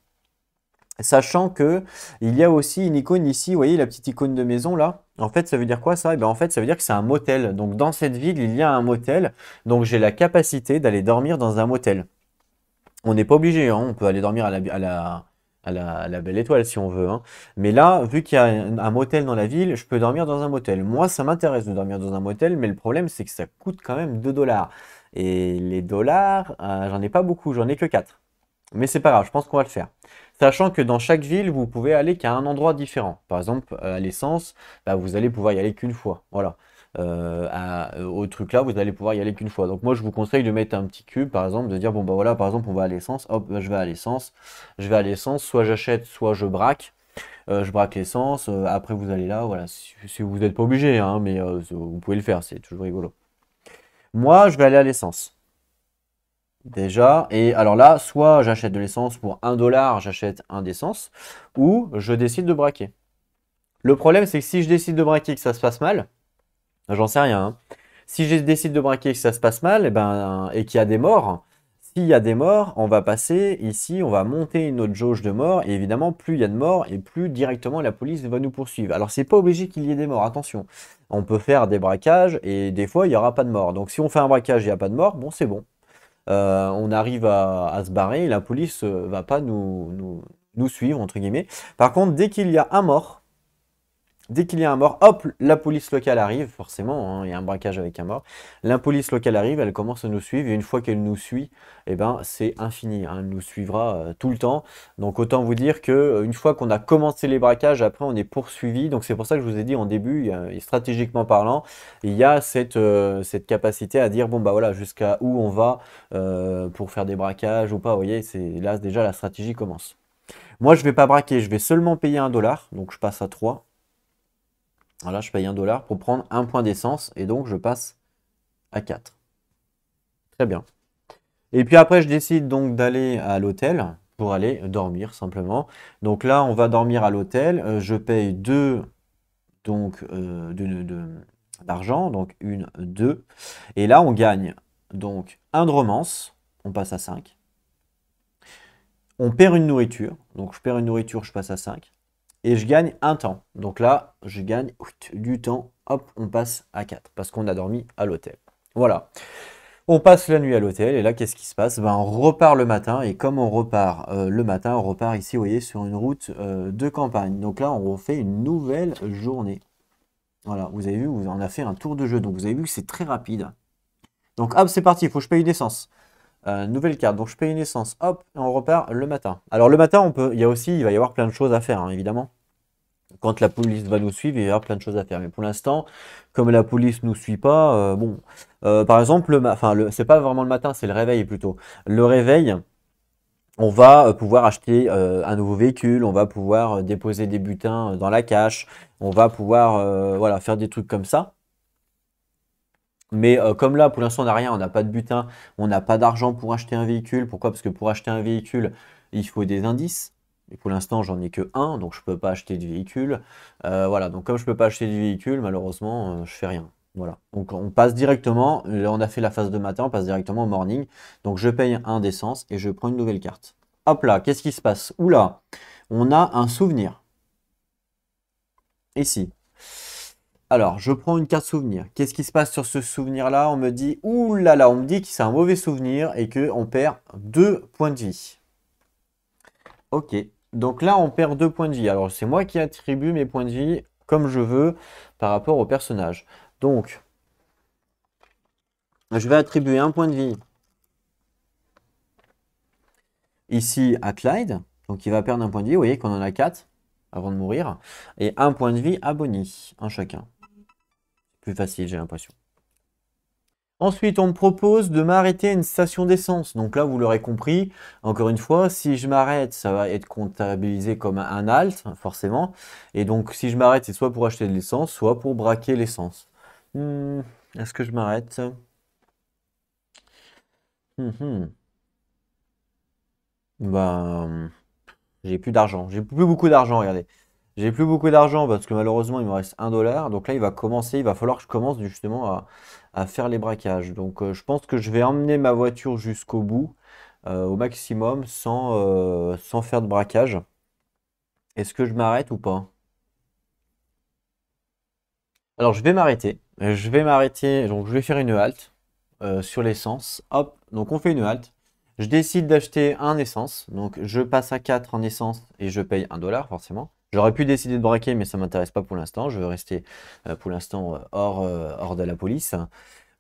sachant que il y a aussi une icône ici. Vous voyez la petite icône de maison là? En fait, ça veut dire quoi ça? Eh bien, en fait, ça veut dire que c'est un motel. Donc, dans cette ville, il y a un motel. Donc, j'ai la capacité d'aller dormir dans un motel. On n'est pas obligé, hein, on peut aller dormir à la Belle Étoile si on veut, hein. Mais là, vu qu'il y a un motel dans la ville, je peux dormir dans un motel. Moi, ça m'intéresse de dormir dans un motel, mais le problème, c'est que ça coûte quand même 2 dollars. Et les dollars, j'en ai pas beaucoup, j'en ai que 4. Mais c'est pas grave, je pense qu'on va le faire. Sachant que dans chaque ville, vous pouvez aller qu'à un endroit différent. Par exemple, à l'essence, bah, vous allez pouvoir y aller qu'une fois. Voilà. Au truc là, vous allez pouvoir y aller qu'une fois. Donc moi, je vous conseille de mettre un petit cube, par exemple, de dire, bon bah voilà, par exemple, on va à l'essence, hop, bah, je vais à l'essence, soit j'achète, soit je braque l'essence, après vous allez là, voilà, si vous n'êtes pas obligé, hein, mais vous pouvez le faire, c'est toujours rigolo. Moi, je vais aller à l'essence. Déjà, et alors là, soit j'achète de l'essence pour 1 dollar, j'achète un d'essence, ou je décide de braquer. Le problème, c'est que si je décide de braquer et que ça se passe mal, j'en sais rien, hein. Si je décide de braquer et que ça se passe mal, et qu'il y a des morts, s'il y a des morts, on va passer ici, on va monter une autre jauge de morts, et évidemment, plus il y a de morts, et plus directement la police va nous poursuivre. Alors, c'est pas obligé qu'il y ait des morts, attention. On peut faire des braquages, et des fois, il n'y aura pas de morts. Donc, si on fait un braquage et il n'y a pas de mort, bon, c'est bon. On arrive à se barrer, et la police va pas nous suivre, entre guillemets. Par contre, dès qu'il y a un mort, hop, la police locale arrive, forcément, hein, il y a un braquage avec un mort. La police locale arrive, elle commence à nous suivre, et une fois qu'elle nous suit, eh ben, c'est infini, hein, elle nous suivra tout le temps. Donc autant vous dire que une fois qu'on a commencé les braquages, après on est poursuivi. Donc c'est pour ça que je vous ai dit en début, et stratégiquement parlant, il y a cette capacité à dire, bon bah voilà, jusqu'à où on va pour faire des braquages ou pas, vous voyez, c'est là déjà la stratégie commence. Moi je vais pas braquer, je vais seulement payer 1 dollar, donc je passe à 3. Voilà, je paye 1 $ pour prendre un point d'essence et donc je passe à 4. Très bien. Et puis après, je décide donc d'aller à l'hôtel pour aller dormir simplement. Donc là, on va dormir à l'hôtel. Je paye 2 donc d'argent, donc 1, 2. Et là, on gagne donc 1 de romance, on passe à 5. On perd une nourriture, donc je perds une nourriture, je passe à 5. Et je gagne un temps. Donc là, je gagne du temps, hop, on passe à 4 parce qu'on a dormi à l'hôtel. Voilà. On passe la nuit à l'hôtel et là, qu'est-ce qui se passe? Ben, on repart le matin et comme on repart le matin, on repart ici, vous voyez, sur une route de campagne. Donc là, on refait une nouvelle journée. Voilà, vous avez vu, on a fait un tour de jeu. Donc vous avez vu que c'est très rapide. Donc hop, c'est parti, il faut que je paye une essence. Nouvelle carte, donc je paye une essence, hop, et on repart le matin. Alors le matin, il va y avoir plein de choses à faire, hein, évidemment. Quand la police va nous suivre, il va y avoir plein de choses à faire. Mais pour l'instant, comme la police nous suit pas, bon. Par exemple, c'est pas vraiment le matin, c'est le réveil plutôt. Le réveil, on va pouvoir acheter un nouveau véhicule, on va pouvoir déposer des butins dans la cache, on va pouvoir voilà, faire des trucs comme ça. Mais comme là, pour l'instant, on n'a rien, on n'a pas de butin, on n'a pas d'argent pour acheter un véhicule. Pourquoi? Parce que pour acheter un véhicule, il faut des indices. Et pour l'instant, j'en ai que un, donc je ne peux pas acheter de véhicule. Voilà, donc comme je ne peux pas acheter de véhicule, malheureusement, je fais rien. Voilà, donc on passe directement, là on a fait la phase de matin, on passe directement au morning. Donc je paye un d'essence et je prends une nouvelle carte. Hop là, qu'est-ce qui se passe? Oula, on a un souvenir. Ici. Alors, je prends une carte souvenir. Qu'est-ce qui se passe sur ce souvenir-là? On me dit, ouh là là, on me dit que c'est un mauvais souvenir et qu'on perd 2 points de vie. Ok, donc là, on perd 2 points de vie. Alors, c'est moi qui attribue mes points de vie comme je veux par rapport au personnage. Donc, je vais attribuer un point de vie ici à Clyde. Donc, il va perdre un point de vie. Vous voyez qu'on en a 4 avant de mourir. Et un point de vie à Bonnie, un chacun. Plus facile, j'ai l'impression. Ensuite, on me propose de m'arrêter à une station d'essence. Donc là, vous l'aurez compris, encore une fois, si je m'arrête, ça va être comptabilisé comme un halt, forcément. Et donc, si je m'arrête, c'est soit pour acheter de l'essence, soit pour braquer l'essence. Est-ce que je m'arrête? Hmm. Ben, j'ai plus d'argent. J'ai plus beaucoup d'argent, regardez. J'ai plus beaucoup d'argent parce que malheureusement, il me reste 1 $. Donc là, il va falloir que je commence justement à faire les braquages. Donc je pense que je vais emmener ma voiture jusqu'au bout, au maximum, sans faire de braquage. Est-ce que je m'arrête ou pas? Alors je vais m'arrêter. Je vais m'arrêter. Donc je vais faire une halte sur l'essence. Hop, donc on fait une halte. Je décide d'acheter un essence. Donc je passe à 4 en essence et je paye 1 $ forcément. J'aurais pu décider de braquer, mais ça ne m'intéresse pas pour l'instant. Je veux rester pour l'instant hors de la police.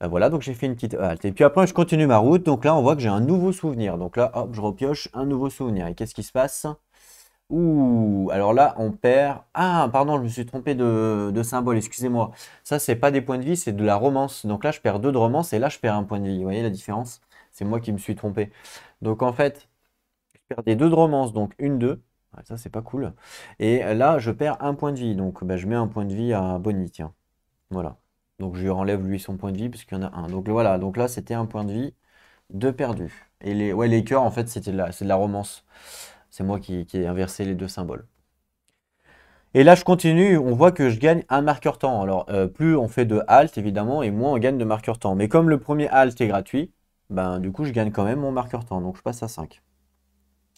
Voilà, donc j'ai fait une petite halte. Et puis après, je continue ma route. Donc là, on voit que j'ai un nouveau souvenir. Donc là, hop, je repioche un nouveau souvenir. Et qu'est-ce qui se passe? Ouh, alors là, on perd. Ah, pardon, je me suis trompé de symbole, excusez-moi. Ça, c'est pas des points de vie, c'est de la romance. Donc là, je perds 2 de romance et là, je perds un point de vie. Vous voyez la différence? C'est moi qui me suis trompé. Donc en fait, je perds des 2 de romance, donc une, 2. Ouais, ça, c'est pas cool. Et là, je perds un point de vie. Donc bah, je mets un point de vie à Bonnie, tiens. Voilà. Donc je lui enlève lui son point de vie puisqu'il y en a un. Donc voilà, donc là, c'était un point de vie de perdu. Et les cœurs, en fait, c'est de la romance. C'est moi qui ai inversé les deux symboles. Et là, je continue, on voit que je gagne un marqueur temps. Alors, plus on fait de halt, évidemment, et moins on gagne de marqueur temps. Mais comme le premier halt est gratuit, ben, du coup, je gagne quand même mon marqueur temps. Donc, je passe à 5.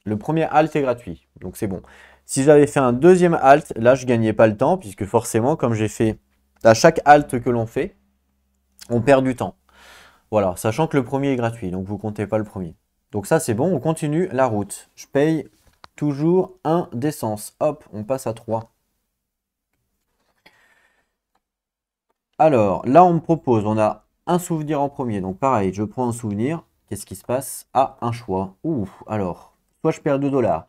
Le premier halt est gratuit, donc c'est bon. Si j'avais fait un deuxième halt, là, je gagnais pas le temps, puisque forcément, comme j'ai fait à chaque halt que l'on fait, on perd du temps. Voilà, sachant que le premier est gratuit, donc vous comptez pas le premier. Donc ça, c'est bon, on continue la route. Je paye toujours un d'essence. Hop, on passe à 3. Alors, là, on me propose, on a un souvenir en premier. Donc, pareil, je prends un souvenir. Qu'est-ce qui se passe? Ah, un choix. Ouh, alors, soit je perds 2 $,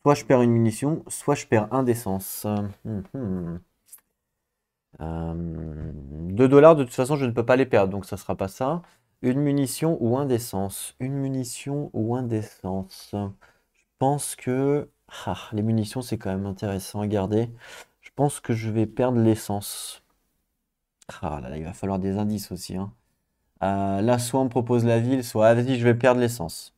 soit je perds une munition, soit je perds un d'essence. 2 $, de toute façon, je ne peux pas les perdre, donc ça ne sera pas ça. Une munition ou un d'essence. Une munition ou un d'essence. Je pense que les munitions, c'est quand même intéressant à garder. Je pense que je vais perdre l'essence. Ah là là, il va falloir des indices aussi, hein. Là, soit on me propose la ville, soit, ah, vas-y, je vais perdre l'essence.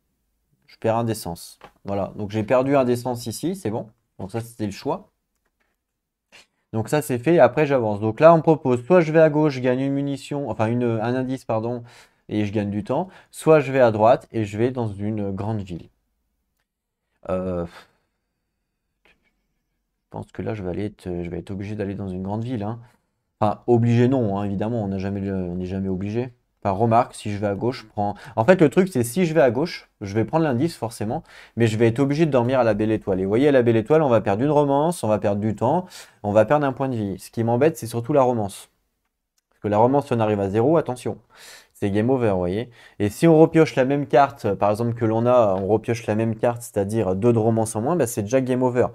Je perds un d'essence. Voilà, donc j'ai perdu un d'essence ici, c'est bon. Donc ça, c'était le choix. Donc ça, c'est fait, après j'avance. Donc là, on me propose, soit je vais à gauche, je gagne une munition, enfin un indice, pardon, et je gagne du temps. Soit je vais à droite et je vais dans une grande ville. Je pense que là, je vais être obligé d'aller dans une grande ville, hein. Enfin, obligé non, hein, évidemment, on n'est jamais obligé. Enfin, remarque, si je vais à gauche, je prends. En fait, le truc, c'est si je vais à gauche, je vais prendre l'indice forcément, mais je vais être obligé de dormir à la Belle Étoile. Et vous voyez, à la Belle Étoile, on va perdre une romance, on va perdre du temps, on va perdre un point de vie. Ce qui m'embête, c'est surtout la romance. Parce que la romance, si on arrive à zéro, attention, c'est game over, vous voyez. Et si on repioche la même carte, par exemple, que l'on a, on repioche la même carte, c'est-à-dire deux de romance en moins, bah, c'est déjà game over.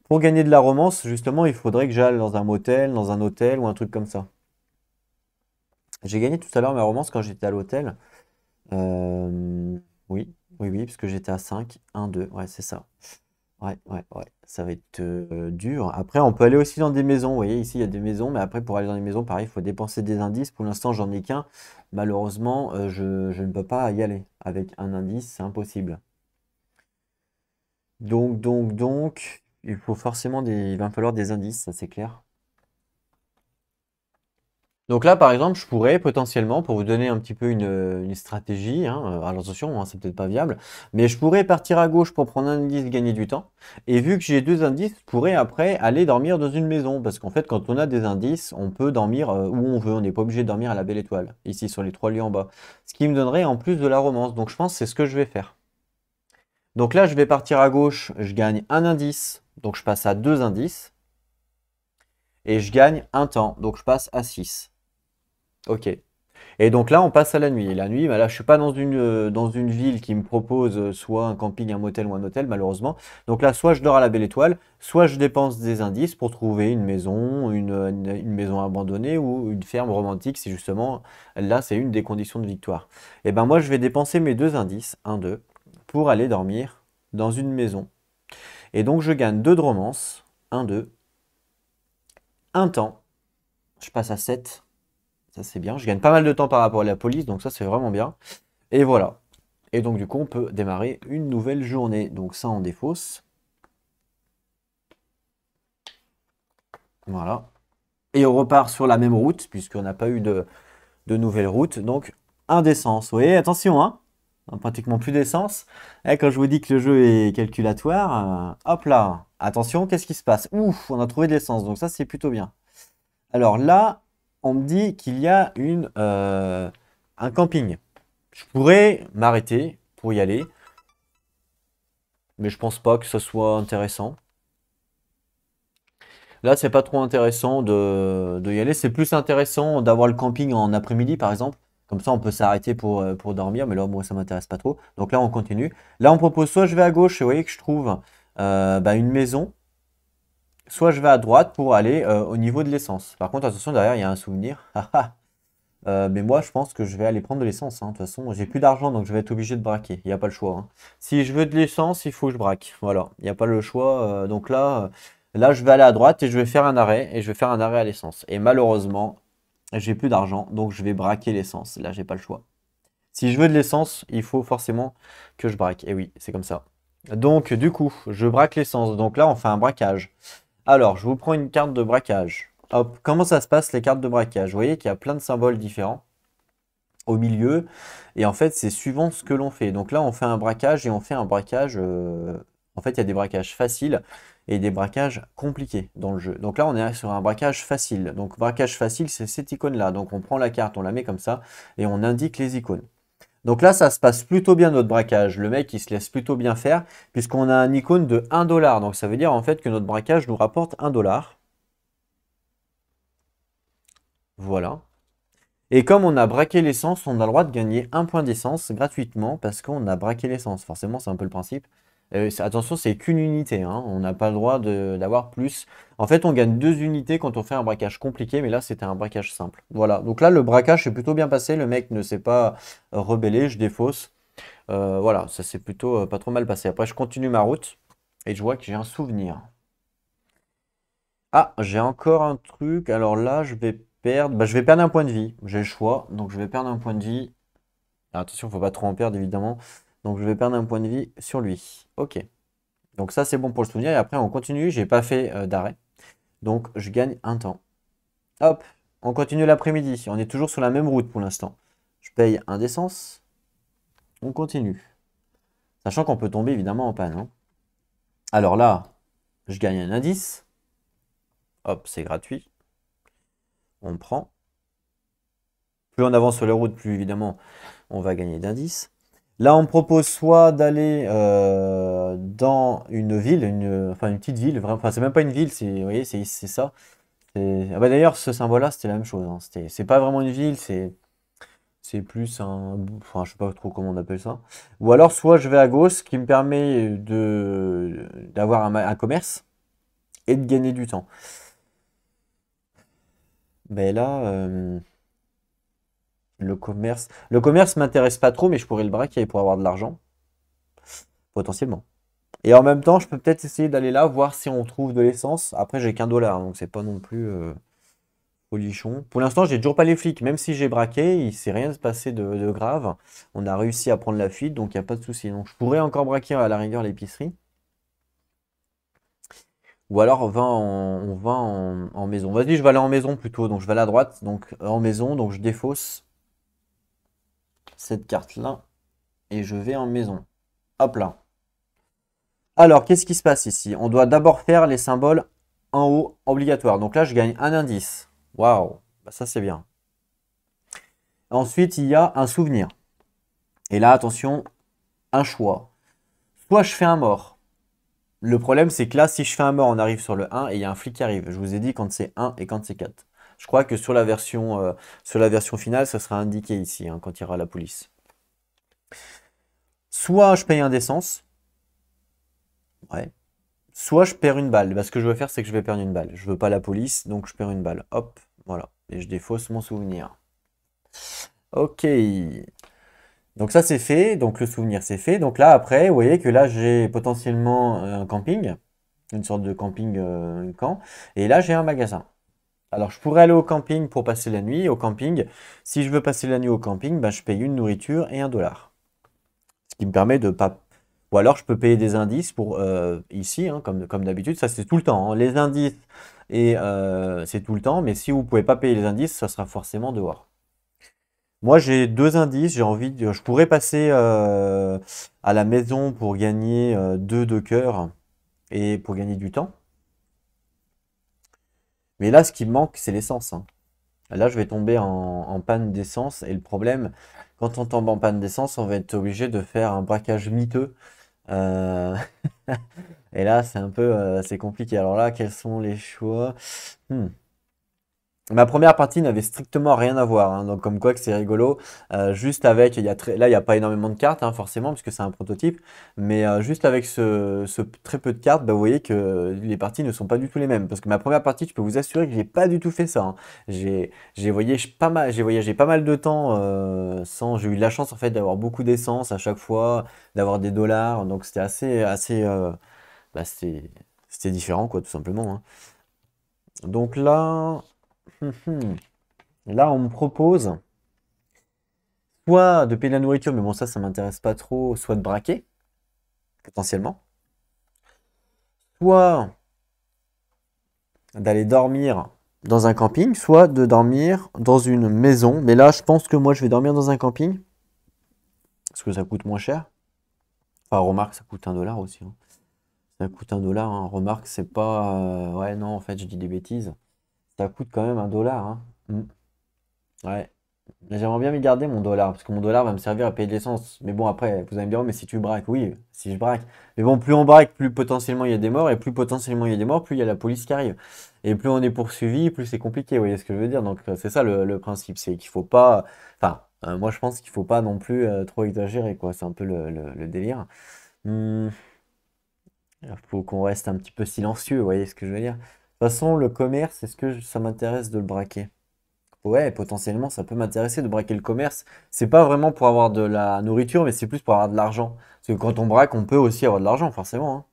Pour gagner de la romance, justement, il faudrait que j'aille dans un motel, dans un hôtel ou un truc comme ça. J'ai gagné tout à l'heure ma romance quand j'étais à l'hôtel. Oui, oui, oui, parce que j'étais à 5, 1, 2, ouais, c'est ça. Ouais, ouais, ouais, ça va être dur. Après, on peut aller aussi dans des maisons. Vous voyez, ici, il y a des maisons, mais après, pour aller dans les maisons, pareil, il faut dépenser des indices. Pour l'instant, j'en ai qu'un. Malheureusement, je ne peux pas y aller. Avec un indice, c'est impossible. Donc, il faut forcément il va me falloir des indices, ça c'est clair. Donc là, par exemple, je pourrais potentiellement, pour vous donner un petit peu une stratégie, hein, alors attention, hein, c'est peut-être pas viable, mais je pourrais partir à gauche pour prendre un indice, gagner du temps. Et vu que j'ai deux indices, je pourrais après aller dormir dans une maison. Parce qu'en fait, quand on a des indices, on peut dormir où on veut. On n'est pas obligé de dormir à la Belle Étoile, ici sur les trois lieux en bas. Ce qui me donnerait en plus de la romance. Donc je pense que c'est ce que je vais faire. Donc là, je vais partir à gauche, je gagne un indice, donc je passe à deux indices. Et je gagne un temps, donc je passe à 6. Ok. Et donc là, on passe à la nuit. Et la nuit, bah là, je suis pas dans une ville qui me propose soit un camping, un motel ou un hôtel, malheureusement. Donc là, soit je dors à la Belle Étoile, soit je dépense des indices pour trouver une maison, une maison abandonnée ou une ferme romantique, si justement, là, c'est une des conditions de victoire. Et ben moi, je vais dépenser mes deux indices, un 2 pour aller dormir dans une maison. Et donc, je gagne 2 de romance, un 2 un temps, je passe à 7. Ça, c'est bien. Je gagne pas mal de temps par rapport à la police, donc ça, c'est vraiment bien. Et voilà. Et donc, du coup, on peut démarrer une nouvelle journée. Donc, ça, on défausse. Voilà. Et on repart sur la même route, puisqu'on n'a pas eu de nouvelle route. Donc, un d'essence. Vous voyez, attention, hein. On a pratiquement plus d'essence. Et quand je vous dis que le jeu est calculatoire, hop là. Attention, qu'est-ce qui se passe? Ouf, on a trouvé de l'essence. Donc, ça, c'est plutôt bien. Alors là, on me dit qu'il y a un camping. Je pourrais m'arrêter pour y aller, mais je pense pas que ce soit intéressant. Là, c'est pas trop intéressant de y aller. C'est plus intéressant d'avoir le camping en après-midi, par exemple. Comme ça, on peut s'arrêter pour dormir, mais là, moi, ça m'intéresse pas trop. Donc là, on continue. Là, on propose soit je vais à gauche, et vous voyez que je trouve bah, une maison, soit je vais à droite pour aller au niveau de l'essence. Par contre, attention, derrière, il y a un souvenir. Mais moi, je pense que je vais aller prendre de l'essence, hein. De toute façon, j'ai plus d'argent, donc je vais être obligé de braquer. Il n'y a pas le choix, hein. Si je veux de l'essence, il faut que je braque. Voilà, il n'y a pas le choix. Donc là, je vais aller à droite et je vais faire un arrêt. Et je vais faire un arrêt à l'essence. Et malheureusement, j'ai plus d'argent, donc je vais braquer l'essence. Là, j'ai pas le choix. Si je veux de l'essence, il faut forcément que je braque. Et oui, c'est comme ça. Donc, du coup, je braque l'essence. Donc là, on fait un braquage. Alors, je vous prends une carte de braquage. Hop, comment ça se passe les cartes de braquage? Vous voyez qu'il y a plein de symboles différents au milieu. Et en fait, c'est suivant ce que l'on fait. Donc là, on fait un braquage et on fait un braquage. En fait, il y a des braquages faciles et des braquages compliqués dans le jeu. Donc là, on est sur un braquage facile. Donc, braquage facile, c'est cette icône-là. Donc, on prend la carte, on la met comme ça et on indique les icônes. Donc là, ça se passe plutôt bien notre braquage. Le mec, il se laisse plutôt bien faire puisqu'on a un icône de 1 dollar. Donc ça veut dire en fait que notre braquage nous rapporte 1 dollar. Voilà. Et comme on a braqué l'essence, on a le droit de gagner un point d'essence gratuitement parce qu'on a braqué l'essence. Forcément, c'est un peu le principe. Attention, c'est qu'une unité, hein. On n'a pas le droit d'avoir plus. En fait, on gagne 2 unités quand on fait un braquage compliqué, mais là, c'était un braquage simple. Voilà. Donc là, le braquage s'est plutôt bien passé. Le mec ne s'est pas rebellé. Je défausse. Voilà, ça s'est plutôt pas trop mal passé. Après, je continue ma route et je vois que j'ai un souvenir. Ah, j'ai encore un truc. Alors là, je vais perdre. Bah, je vais perdre un point de vie. J'ai le choix. Donc je vais perdre un point de vie. Alors, attention, faut pas trop en perdre, évidemment. Donc je vais perdre un point de vie sur lui. Ok. Donc ça, c'est bon pour le souvenir. Et après, on continue. J'ai pas fait d'arrêt. Donc je gagne un temps. Hop, on continue l'après-midi. On est toujours sur la même route pour l'instant. Je paye un d'essence. On continue. Sachant qu'on peut tomber évidemment en panne, hein. Alors là, je gagne un indice. Hop, c'est gratuit. On prend. Plus on avance sur la route, plus évidemment, on va gagner d'indices. Là, on me propose soit d'aller dans une ville, enfin une petite ville, enfin c'est même pas une ville, vous voyez, c'est ça. Ah bah d'ailleurs, ce symbole-là, c'était la même chose, hein. C'est pas vraiment une ville, c'est plus un, enfin je sais pas trop comment on appelle ça. Ou alors, soit je vais à gauche, ce qui me permet d'avoir un commerce et de gagner du temps. Mais là, le commerce m'intéresse pas trop, mais je pourrais le braquer pour avoir de l'argent, potentiellement. Et en même temps, je peux peut-être essayer d'aller là, voir si on trouve de l'essence. Après, j'ai qu'un dollar, donc c'est pas non plus folichon. Pour l'instant, j'ai toujours pas les flics. Même si j'ai braqué, il s'est rien passé de grave. On a réussi à prendre la fuite, donc il n'y a pas de souci. Donc je pourrais encore braquer à la rigueur l'épicerie. Ou alors on va en maison. Vas-y, je vais aller en maison plutôt. Donc je vais aller à droite, donc en maison. Donc je défausse cette carte-là et je vais en maison. Hop là. Alors, qu'est-ce qui se passe ici? On doit d'abord faire les symboles en haut obligatoires. Donc là, je gagne un indice. Waouh, bah, ça c'est bien. Ensuite, il y a un souvenir. Et là, attention, un choix. Soit je fais un mort. Le problème, c'est que là, si je fais un mort, on arrive sur le 1 et il y a un flic qui arrive. Je vous ai dit quand c'est 1 et quand c'est 4. Je crois que sur la version finale, ça sera indiqué ici, hein, quand il y aura la police. Soit je paye un d'essence. Ouais. Soit je perds une balle. Bah, ce que je veux faire, c'est que je vais perdre une balle. Je veux pas la police, donc je perds une balle. Hop, voilà. Et je défausse mon souvenir. Ok. Donc ça c'est fait. Donc le souvenir c'est fait. Donc là après, vous voyez que là j'ai potentiellement un camping. Une sorte de camping camp. Et là j'ai un magasin. Alors je pourrais aller au camping pour passer la nuit. Au camping, si je veux passer la nuit au camping, bah, je paye une nourriture et un dollar. Ce qui me permet de pas. Ou alors je peux payer des indices pour ici, hein, comme d'habitude, ça c'est tout le temps, hein. Les indices et c'est tout le temps, mais si vous pouvez pas payer les indices, ça sera forcément dehors. Moi j'ai deux indices, je pourrais passer à la maison pour gagner deux de cœur et pour gagner du temps. Mais là ce qui me manque c'est l'essence, hein. Là je vais tomber en panne d'essence et le problème, quand on tombe en panne d'essence, on va être obligé de faire un braquage miteux. Euh, Et là, c'est compliqué. Alors là, quels sont les choix? Hmm. Ma première partie n'avait strictement rien à voir, hein, donc comme quoi que c'est rigolo. Juste avec, là, il n'y a pas énormément de cartes, hein, forcément, puisque c'est un prototype. Mais juste avec ce très peu de cartes, bah, vous voyez que les parties ne sont pas du tout les mêmes. Parce que ma première partie, je peux vous assurer que j'ai pas du tout fait ça, hein. J'ai voyagé pas mal de temps j'ai eu de la chance en fait d'avoir beaucoup d'essence à chaque fois, d'avoir des dollars. Donc c'était assez, bah, c'était différent, quoi, tout simplement, hein. Donc là, là, on me propose soit de payer de la nourriture, mais bon, ça m'intéresse pas trop, soit de braquer, potentiellement, soit d'aller dormir dans un camping, soit de dormir dans une maison. Mais là, je pense que moi, je vais dormir dans un camping, parce que ça coûte moins cher. Enfin, remarque, ça coûte un dollar aussi, hein. Ça coûte un dollar, hein. Remarque, c'est pas... Ouais, non, en fait, je dis des bêtises. Ça coûte quand même un dollar, hein. Ouais. Mais j'aimerais bien m'y garder mon dollar, parce que mon dollar va me servir à payer de l'essence. Mais bon, après, vous allez me dire, oh, mais si tu braques, oui, si je braque. Mais bon, plus on braque, plus potentiellement il y a des morts, et plus potentiellement il y a des morts, plus il y a la police qui arrive. Et plus on est poursuivi, plus c'est compliqué, vous voyez ce que je veux dire? Donc c'est ça le principe, c'est qu'il faut pas... Enfin, moi je pense qu'il faut pas non plus trop exagérer, quoi. C'est un peu le délire. Hmm, il faut qu'on reste un petit peu silencieux, vous voyez ce que je veux dire? De toute façon, le commerce, est-ce que ça m'intéresse de le braquer? Ouais, potentiellement, ça peut m'intéresser de braquer le commerce. C'est pas vraiment pour avoir de la nourriture, mais c'est plus pour avoir de l'argent. Parce que quand on braque, on peut aussi avoir de l'argent, forcément, hein.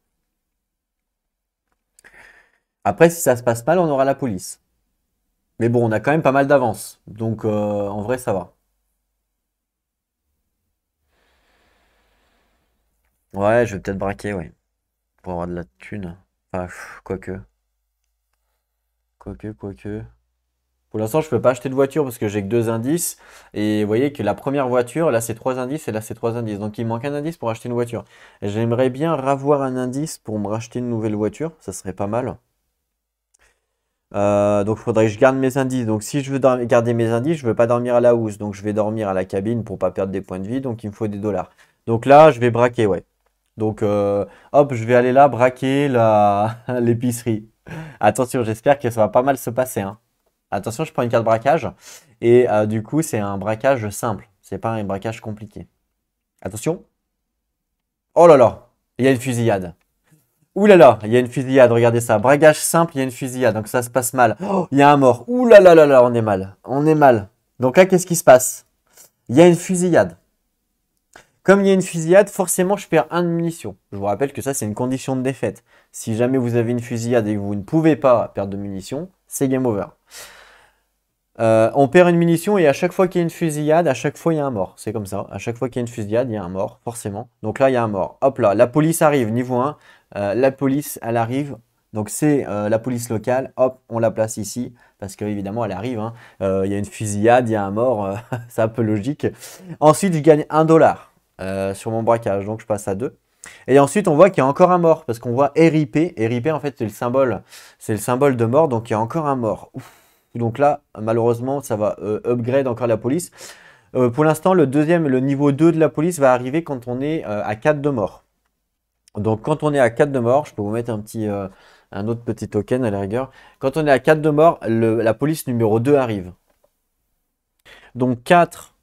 Après, si ça se passe mal, on aura la police. Mais bon, on a quand même pas mal d'avance. Donc, en vrai, ça va. Ouais, je vais peut-être braquer, ouais. Pour avoir de la thune. Enfin, quoique. Quoique. Pour l'instant, je peux pas acheter de voiture parce que j'ai que deux indices. Et vous voyez que la première voiture, là, c'est trois indices et là, c'est trois indices. Donc, il me manque un indice pour acheter une voiture. Et j'aimerais bien ravoir un indice pour me racheter une nouvelle voiture. Ça serait pas mal. Donc, il faudrait que je garde mes indices. Donc, si je veux garder mes indices, je veux pas dormir à la housse. Donc, je vais dormir à la cabine pour pas perdre des points de vie. Donc, il me faut des dollars. Donc là, je vais braquer, ouais. Donc, hop, je vais aller là braquer l'épicerie. Attention, j'espère que ça va pas mal se passer, hein. Attention, je prends une carte braquage. Et du coup, c'est un braquage simple. C'est pas un braquage compliqué. Attention. Oh là là, il y a une fusillade. Ouh là là, il y a une fusillade, regardez ça. Braquage simple, il y a une fusillade, donc ça se passe mal. Oh, il y a un mort. Ouh là là là là, on est mal. On est mal. Donc là, qu'est-ce qui se passe? Il y a une fusillade. Comme il y a une fusillade, forcément, je perds un de munitions. Je vous rappelle que ça, c'est une condition de défaite. Si jamais vous avez une fusillade et que vous ne pouvez pas perdre de munitions, c'est game over. On perd une munition et à chaque fois qu'il y a une fusillade, à chaque fois il y a un mort. C'est comme ça. À chaque fois qu'il y a une fusillade, il y a un mort, forcément. Donc là, il y a un mort. Hop là, la police arrive, niveau 1. La police, elle arrive. Donc c'est la police locale. Hop, on la place ici. Parce qu'évidemment, elle arrive, hein. Il y a une fusillade, il y a un mort. C'est un peu logique. Ensuite, je gagne un dollar sur mon braquage. Donc je passe à 2. Et ensuite, on voit qu'il y a encore un mort. Parce qu'on voit RIP. RIP, en fait, c'est le symbole de mort. Donc il y a encore un mort. Ouf. Donc là, malheureusement, ça va upgrade encore la police. Pour l'instant, le niveau 2 de la police va arriver quand on est à 4 de mort. Donc quand on est à 4 de mort, je peux vous mettre un autre petit token à la rigueur. Quand on est à 4 de mort, la police numéro 2 arrive. Donc 4,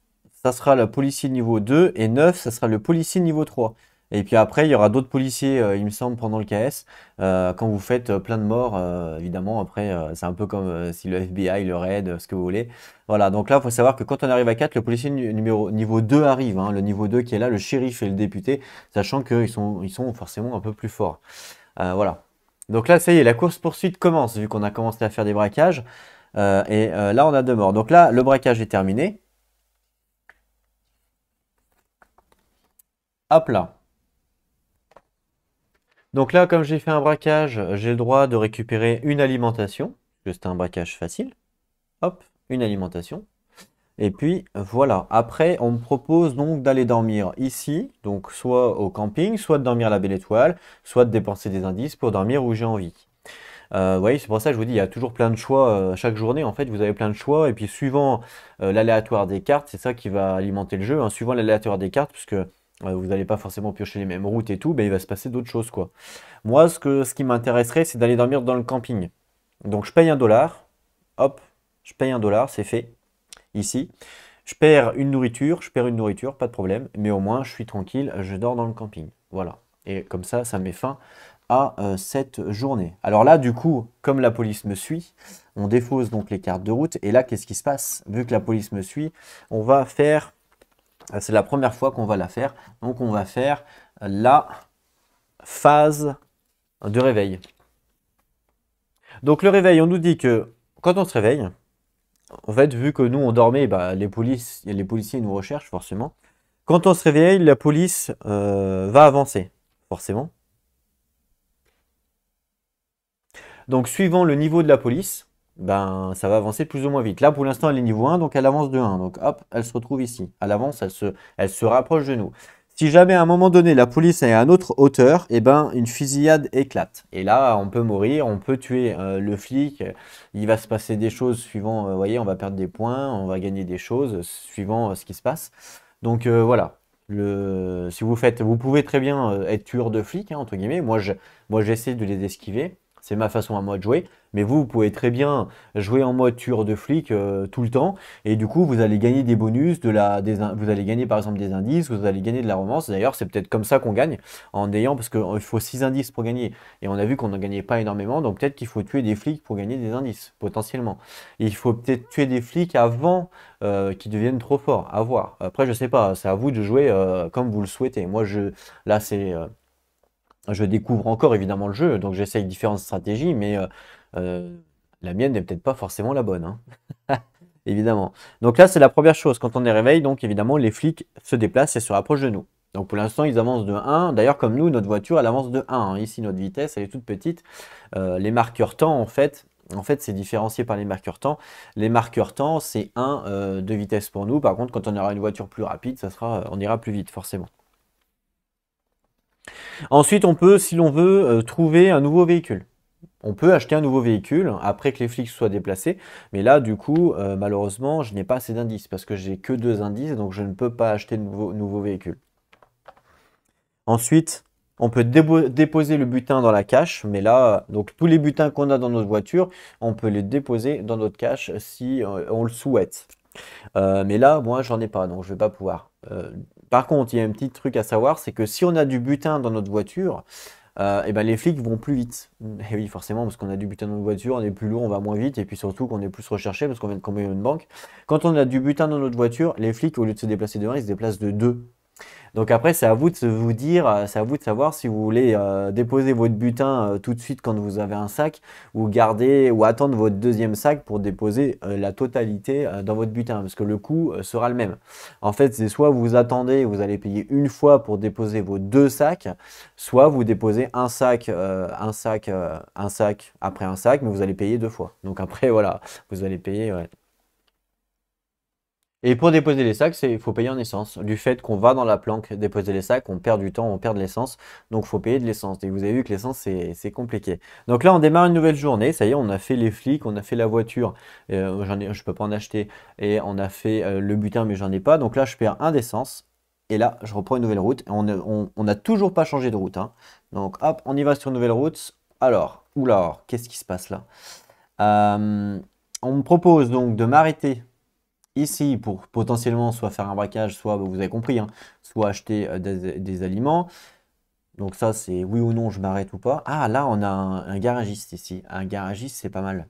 ça sera le policier niveau 2 et 9, ça sera le policier niveau 3. Et puis après, il y aura d'autres policiers, il me semble, pendant le KS. Quand vous faites plein de morts, évidemment, après, c'est un peu comme si le FBI, le raid, ce que vous voulez. Voilà, donc là, il faut savoir que quand on arrive à 4, le policier niveau 2 arrive, hein. Le niveau 2 qui est là, le shérif et le député, sachant qu'ils sont forcément un peu plus forts. Voilà. Donc là, ça y est, la course-poursuite commence, vu qu'on a commencé à faire des braquages. Là, on a deux morts. Donc là, le braquage est terminé. Hop là. Donc là, comme j'ai fait un braquage, j'ai le droit de récupérer une alimentation. Juste un braquage facile. Hop, une alimentation. Et puis voilà. Après, on me propose donc d'aller dormir ici, donc soit au camping, soit de dormir à la Belle Étoile, soit de dépenser des indices pour dormir où j'ai envie. Vous voyez, c'est pour ça que je vous dis, il y a toujours plein de choix. Chaque journée, en fait, vous avez plein de choix. Et puis, suivant l'aléatoire des cartes, c'est ça qui va alimenter le jeu, hein. Suivant l'aléatoire des cartes, puisque vous n'allez pas forcément piocher les mêmes routes et tout, ben, il va se passer d'autres choses, quoi. Moi, ce qui m'intéresserait, c'est d'aller dormir dans le camping. Donc, je paye un dollar. Hop, je paye un dollar, c'est fait. Ici. Je perds une nourriture, pas de problème. Mais au moins, je suis tranquille, je dors dans le camping. Voilà. Et comme ça met fin à cette journée. Alors là, du coup, comme la police me suit, on défausse donc les cartes de route. Et là, qu'est-ce qui se passe? Vu que la police me suit, on va faire, c'est la première fois qu'on va la faire, donc on va faire la phase de réveil. Donc le réveil, on nous dit que quand on se réveille, en fait, vu que nous on dormait, bah, les policiers nous recherchent forcément. Quand on se réveille, la police va avancer, forcément. Donc, suivant le niveau de la police, ben, ça va avancer plus ou moins vite. Là, pour l'instant, elle est niveau 1, donc elle avance de 1. Donc, hop, elle se retrouve ici. Elle avance, elle se rapproche de nous. Si jamais à un moment donné, la police est à une autre hauteur, eh ben, une fusillade éclate. Et là, on peut mourir, on peut tuer le flic. Il va se passer des choses suivant, vous voyez, on va perdre des points, on va gagner des choses suivant ce qui se passe. Donc, voilà. Si vous faites, vous pouvez très bien être tueur de flics, hein, entre guillemets. Moi, j'essaie de les esquiver. C'est ma façon à moi de jouer. Mais vous pouvez très bien jouer en mode tueur de flic tout le temps. Et du coup, vous allez gagner des bonus, vous allez gagner par exemple des indices, vous allez gagner de la romance. D'ailleurs, c'est peut-être comme ça qu'on gagne, en ayant, parce qu'il faut 6 indices pour gagner. Et on a vu qu'on n'en gagnait pas énormément. Donc peut-être qu'il faut tuer des flics pour gagner des indices, potentiellement. Et il faut peut-être tuer des flics avant qu'ils deviennent trop forts. À voir. Après, je sais pas, c'est à vous de jouer comme vous le souhaitez. Là, Je découvre encore évidemment le jeu, donc j'essaye différentes stratégies, mais euh, la mienne n'est peut-être pas forcément la bonne, hein. Évidemment. Donc là, c'est la première chose. Quand on est réveillé, donc évidemment, les flics se déplacent et se rapprochent de nous. Donc pour l'instant, ils avancent de 1. D'ailleurs, comme nous, notre voiture, elle avance de 1, hein. Ici, notre vitesse, elle est toute petite. Les marqueurs temps, en fait, c'est différencié par les marqueurs temps. Les marqueurs temps, c'est 1 de vitesse pour nous. Par contre, quand on aura une voiture plus rapide, on ira plus vite, forcément. Ensuite, on peut, si l'on veut, trouver un nouveau véhicule. On peut acheter un nouveau véhicule après que les flics soient déplacés. Mais là, du coup, malheureusement, je n'ai pas assez d'indices parce que j'ai que 2 indices, donc je ne peux pas acheter de nouveau véhicule. Ensuite, on peut déposer le butin dans la cache, mais là, donc tous les butins qu'on a dans notre voiture, on peut les déposer dans notre cache si on le souhaite. Mais là, moi, j'en ai pas, donc je vais pas pouvoir. Par contre, il y a un petit truc à savoir, c'est que si on a du butin dans notre voiture, et ben les flics vont plus vite. Et oui, forcément, parce qu'on a du butin dans notre voiture, on est plus lourd, on va moins vite, et puis surtout qu'on est plus recherché parce qu'on vient de cambrioler une banque. Quand on a du butin dans notre voiture, les flics, au lieu de se déplacer de 1, ils se déplacent de 2. Donc après, c'est à vous de vous dire, c'est à vous de savoir si vous voulez déposer votre butin tout de suite quand vous avez un sac ou garder ou attendre votre deuxième sac pour déposer la totalité dans votre butin parce que le coût sera le même. En fait, c'est soit vous attendez, vous allez payer une fois pour déposer vos 2 sacs, soit vous déposez un sac après un sac, mais vous allez payer 2 fois. Donc après, voilà, vous allez payer. Ouais. Et pour déposer les sacs, il faut payer en essence. Du fait qu'on va dans la planque déposer les sacs, on perd du temps, on perd de l'essence. Donc il faut payer de l'essence. Et vous avez vu que l'essence, c'est compliqué. Donc là, on démarre une nouvelle journée. Ça y est, on a fait les flics, on a fait la voiture. Je peux pas en acheter. Et on a fait le butin, mais j'en ai pas. Donc là, je perds un d'essence. Et là, je reprends une nouvelle route. On n'a toujours pas changé de route, hein. Donc hop, on y va sur une nouvelle route. Alors, oula, qu'est-ce qui se passe là? On me propose donc de m'arrêter ici pour potentiellement soit faire un braquage, soit, vous avez compris, hein, soit acheter des aliments. Donc ça, c'est oui ou non, je m'arrête ou pas. Ah, là, on a un garagiste ici. Un garagiste, c'est pas mal.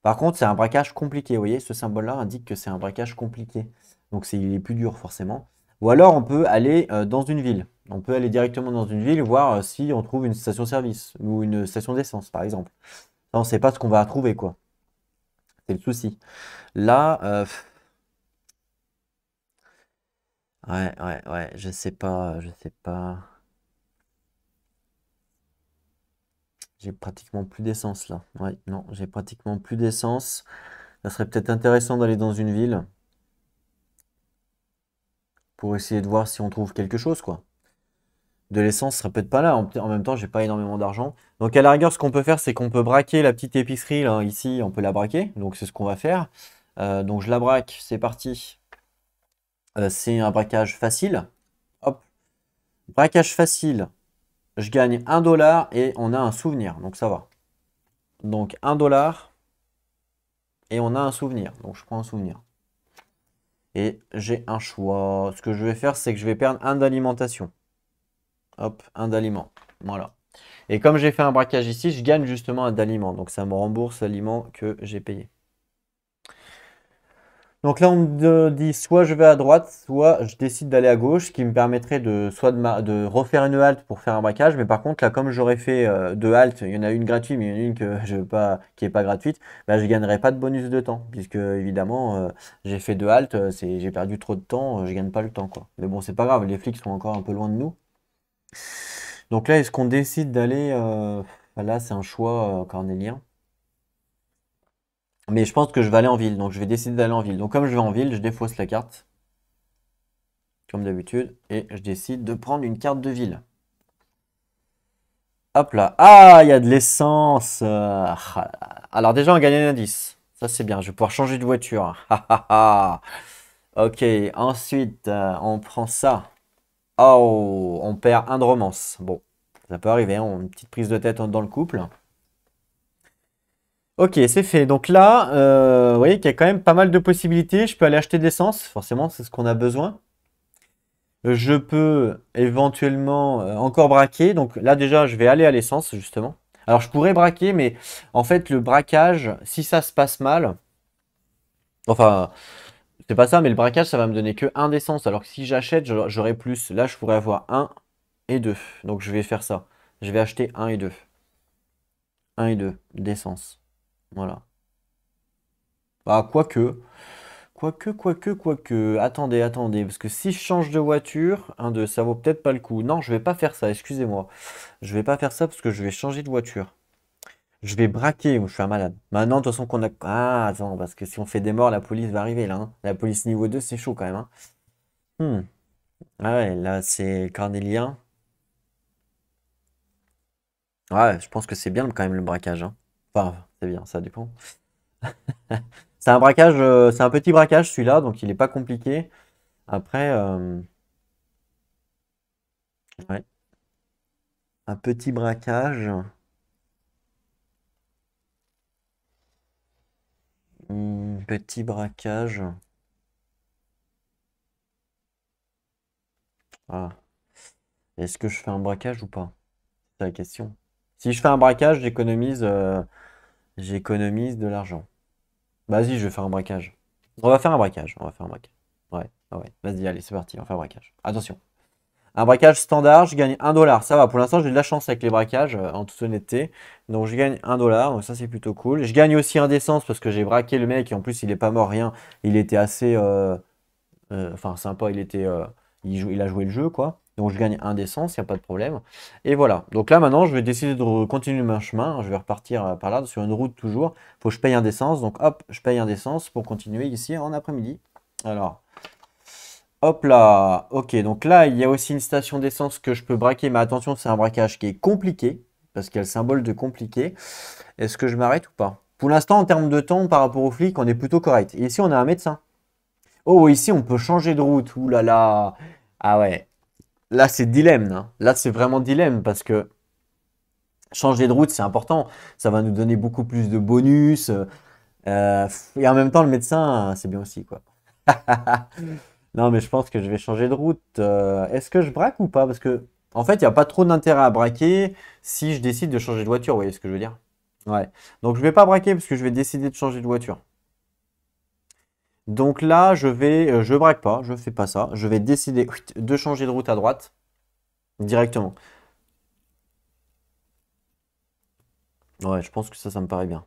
Par contre, c'est un braquage compliqué. Vous voyez, ce symbole-là indique que c'est un braquage compliqué. Donc il est plus dur forcément. Ou alors, on peut aller dans une ville. On peut aller directement dans une ville, voir si on trouve une station-service ou une station d'essence, par exemple. Là, on ne sait pas ce qu'on va trouver, quoi. C'est le souci. Là, ouais, ouais, ouais, je sais pas, je sais pas. J'ai pratiquement plus d'essence là. Ouais, non, j'ai pratiquement plus d'essence. Ça serait peut-être intéressant d'aller dans une ville pour essayer de voir si on trouve quelque chose, quoi. De l'essence serait peut-être pas là. En même temps, j'ai pas énormément d'argent. Donc à la rigueur, ce qu'on peut faire, c'est qu'on peut braquer la petite épicerie là, ici, on peut la braquer. Donc c'est ce qu'on va faire. Donc je la braque, c'est parti. C'est un braquage facile. Hop, braquage facile. Je gagne 1 $ et on a un souvenir, donc ça va. Donc 1 $ et on a un souvenir, donc je prends un souvenir. Et j'ai un choix. Ce que je vais faire, c'est que je vais perdre 1 d'alimentation. Hop, 1 d'aliment. Voilà. Et comme j'ai fait un braquage ici, je gagne justement 1 d'aliment. Donc ça me rembourse l'aliment que j'ai payé. Donc là, on me dit soit je vais à droite, soit je décide d'aller à gauche, ce qui me permettrait de refaire une halte pour faire un braquage. Mais par contre, là, comme j'aurais fait 2 haltes, il y en a une gratuite, mais il y en a une que je veux pas, qui n'est pas gratuite, bah, je ne gagnerai pas de bonus de temps. Puisque évidemment, j'ai fait 2 haltes, j'ai perdu trop de temps, je gagne pas le temps, quoi. Mais bon, c'est pas grave, les flics sont encore un peu loin de nous. Donc là, est-ce qu'on décide d'aller. Là, c'est un choix cornélien. Mais je pense que je vais aller en ville, donc je vais décider d'aller en ville. Donc comme je vais en ville, je défausse la carte, comme d'habitude, et je décide de prendre une carte de ville. Hop là. Ah, il y a de l'essence. Alors déjà, on gagne un indice. Ça, c'est bien. Je vais pouvoir changer de voiture. Ah, ah, ah. Ok, ensuite, on prend ça. Oh, on perd 1 de romance. Bon, ça peut arriver, hein, une petite prise de tête dans le couple. Ok, c'est fait. Donc là, vous voyez qu'il y a quand même pas mal de possibilités. Je peux aller acheter de l'essence, forcément, c'est ce qu'on a besoin. Je peux éventuellement encore braquer. Donc là, déjà, je vais aller à l'essence, justement. Alors, je pourrais braquer, mais en fait, le braquage, si ça se passe mal, enfin, c'est pas ça, mais le braquage, ça va me donner que 1 d'essence. Alors que si j'achète, j'aurai plus. Là, je pourrais avoir 1 et 2. Donc je vais faire ça. Je vais acheter 1 et 2. 1 et 2 d'essence. Voilà. Bah, quoique. Quoique. Attendez. Parce que si je change de voiture, 1, 2, ça vaut peut-être pas le coup. Non, je vais pas faire ça, excusez-moi. Je vais pas faire ça parce que je vais changer de voiture. Je vais braquer, ou je suis un malade. Maintenant, de toute façon qu'on a... Ah, attends, parce que si on fait des morts, la police va arriver là, hein. La police niveau 2, c'est chaud quand même, hein. Hmm. Ah ouais, là, c'est Cornélien. Ouais, je pense que c'est bien quand même le braquage, hein. Enfin, c'est bien, ça dépend. C'est un braquage, c'est un petit braquage celui-là, donc il est pas compliqué. Après, ouais, un petit braquage. Petit braquage. Ah. Est-ce que je fais un braquage ou pas? C'est la question. Si je fais un braquage, j'économise de l'argent. Vas-y, je vais faire un braquage. On va faire un braquage. On va faire un braquage. Ouais, ah ouais. Vas-y, allez, c'est parti. On va faire un braquage. Attention. Un braquage standard, je gagne 1 $. Ça va, pour l'instant, j'ai de la chance avec les braquages, en toute honnêteté. Donc, je gagne 1 $. Donc, ça, c'est plutôt cool. Je gagne aussi un d'essence parce que j'ai braqué le mec et en plus, il est pas mort, rien. Il était assez. Enfin, sympa, il a joué le jeu, quoi. Donc, je gagne un d'essence, il n'y a pas de problème. Et voilà. Donc, là, maintenant, je vais décider de continuer mon chemin. Je vais repartir par là, sur une route toujours. Faut que je paye un d'essence. Donc, hop, je paye un d'essence pour continuer ici en après-midi. Alors. Hop là, ok, donc là il y a aussi une station d'essence que je peux braquer, mais attention, c'est un braquage qui est compliqué, parce qu'il y a le symbole de compliqué. Est-ce que je m'arrête ou pas? Pour l'instant, en termes de temps, par rapport aux flics, on est plutôt correct. Et ici, on a un médecin. Oh, ici, on peut changer de route. Ouh là là. Ah ouais. Là, c'est dilemme, hein. Là, c'est vraiment dilemme, parce que changer de route, c'est important. Ça va nous donner beaucoup plus de bonus. Et en même temps, le médecin, c'est bien aussi, quoi. Non, mais je pense que je vais changer de route. Est-ce que je braque ou pas? Parce que, en fait, il n'y a pas trop d'intérêt à braquer si je décide de changer de voiture. Vous voyez ce que je veux dire? Ouais. Donc, je vais pas braquer parce que je vais décider de changer de voiture. Donc là, je braque pas, je fais pas ça. Je vais décider de changer de route à droite directement. Ouais, je pense que ça me paraît bien.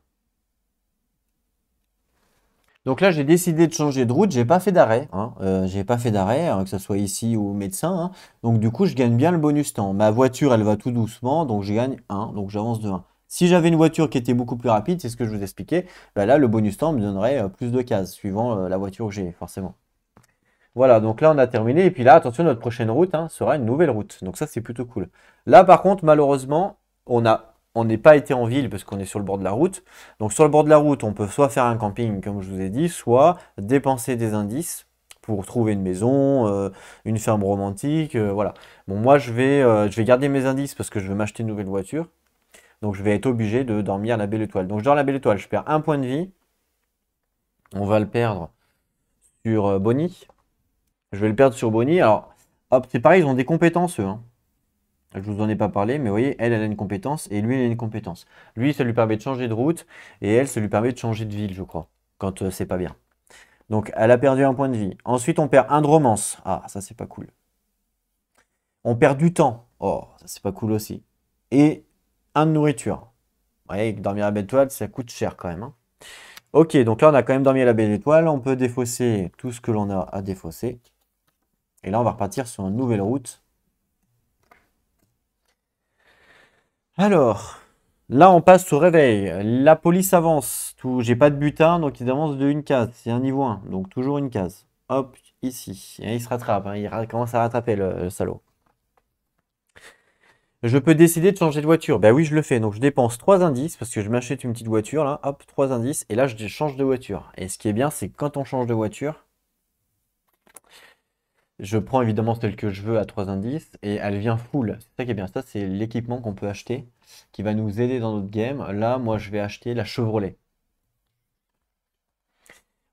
Donc là, j'ai décidé de changer de route. J'ai pas fait d'arrêt, hein. J'ai pas fait d'arrêt, hein, que ce soit ici ou au médecin, hein. Donc du coup, je gagne bien le bonus temps. Ma voiture, elle va tout doucement, donc je gagne 1, donc j'avance de 1. Si j'avais une voiture qui était beaucoup plus rapide, c'est ce que je vous expliquais, bah là, le bonus temps me donnerait plus de cases, suivant la voiture que j'ai, forcément. Voilà, donc là, on a terminé. Et puis là, attention, notre prochaine route, hein, sera une nouvelle route. Donc ça, c'est plutôt cool. Là, par contre, malheureusement, on n'est pas été en ville parce qu'on est sur le bord de la route. Donc sur le bord de la route, on peut soit faire un camping, comme je vous ai dit, soit dépenser des indices pour trouver une maison, une ferme romantique, voilà. Bon, moi, je vais garder mes indices parce que je veux m'acheter une nouvelle voiture. Donc je vais être obligé de dormir à la Belle Étoile. Donc je dors à la Belle Étoile, je perds un point de vie. On va le perdre sur Bonnie. Je vais le perdre sur Bonnie. Alors, hop, c'est pareil, ils ont des compétences, eux, hein. Je vous en ai pas parlé, mais vous voyez, elle a une compétence et lui, il a une compétence. Lui, ça lui permet de changer de route et elle, ça lui permet de changer de ville, je crois, quand c'est pas bien. Donc, elle a perdu un point de vie. Ensuite, on perd un de romance. Ah, ça, c'est pas cool. On perd du temps. Oh, ça, c'est pas cool aussi. Et un de nourriture. Vous voyez, dormir à la belle étoile, ça coûte cher quand même, hein. Ok, donc là, on a quand même dormi à la belle étoile. On peut défausser tout ce que l'on a à défausser. Et là, on va repartir sur une nouvelle route. Alors, là, on passe au réveil. La police avance. J'ai pas de butin, donc ils avancent de une case. C'est un niveau 1, donc toujours une case. Hop, ici. Et il se rattrape, hein. Commence à rattraper le salaud. Je peux décider de changer de voiture. Ben oui, je le fais. Donc je dépense 3 indices parce que je m'achète une petite voiture là. Hop, 3 indices. Et là, je change de voiture. Et ce qui est bien, c'est que quand on change de voiture, je prends évidemment celle que je veux à 3 indices et elle vient full. C'est ça qui est bien. Ça, c'est l'équipement qu'on peut acheter qui va nous aider dans notre game. Là, moi, je vais acheter la Chevrolet.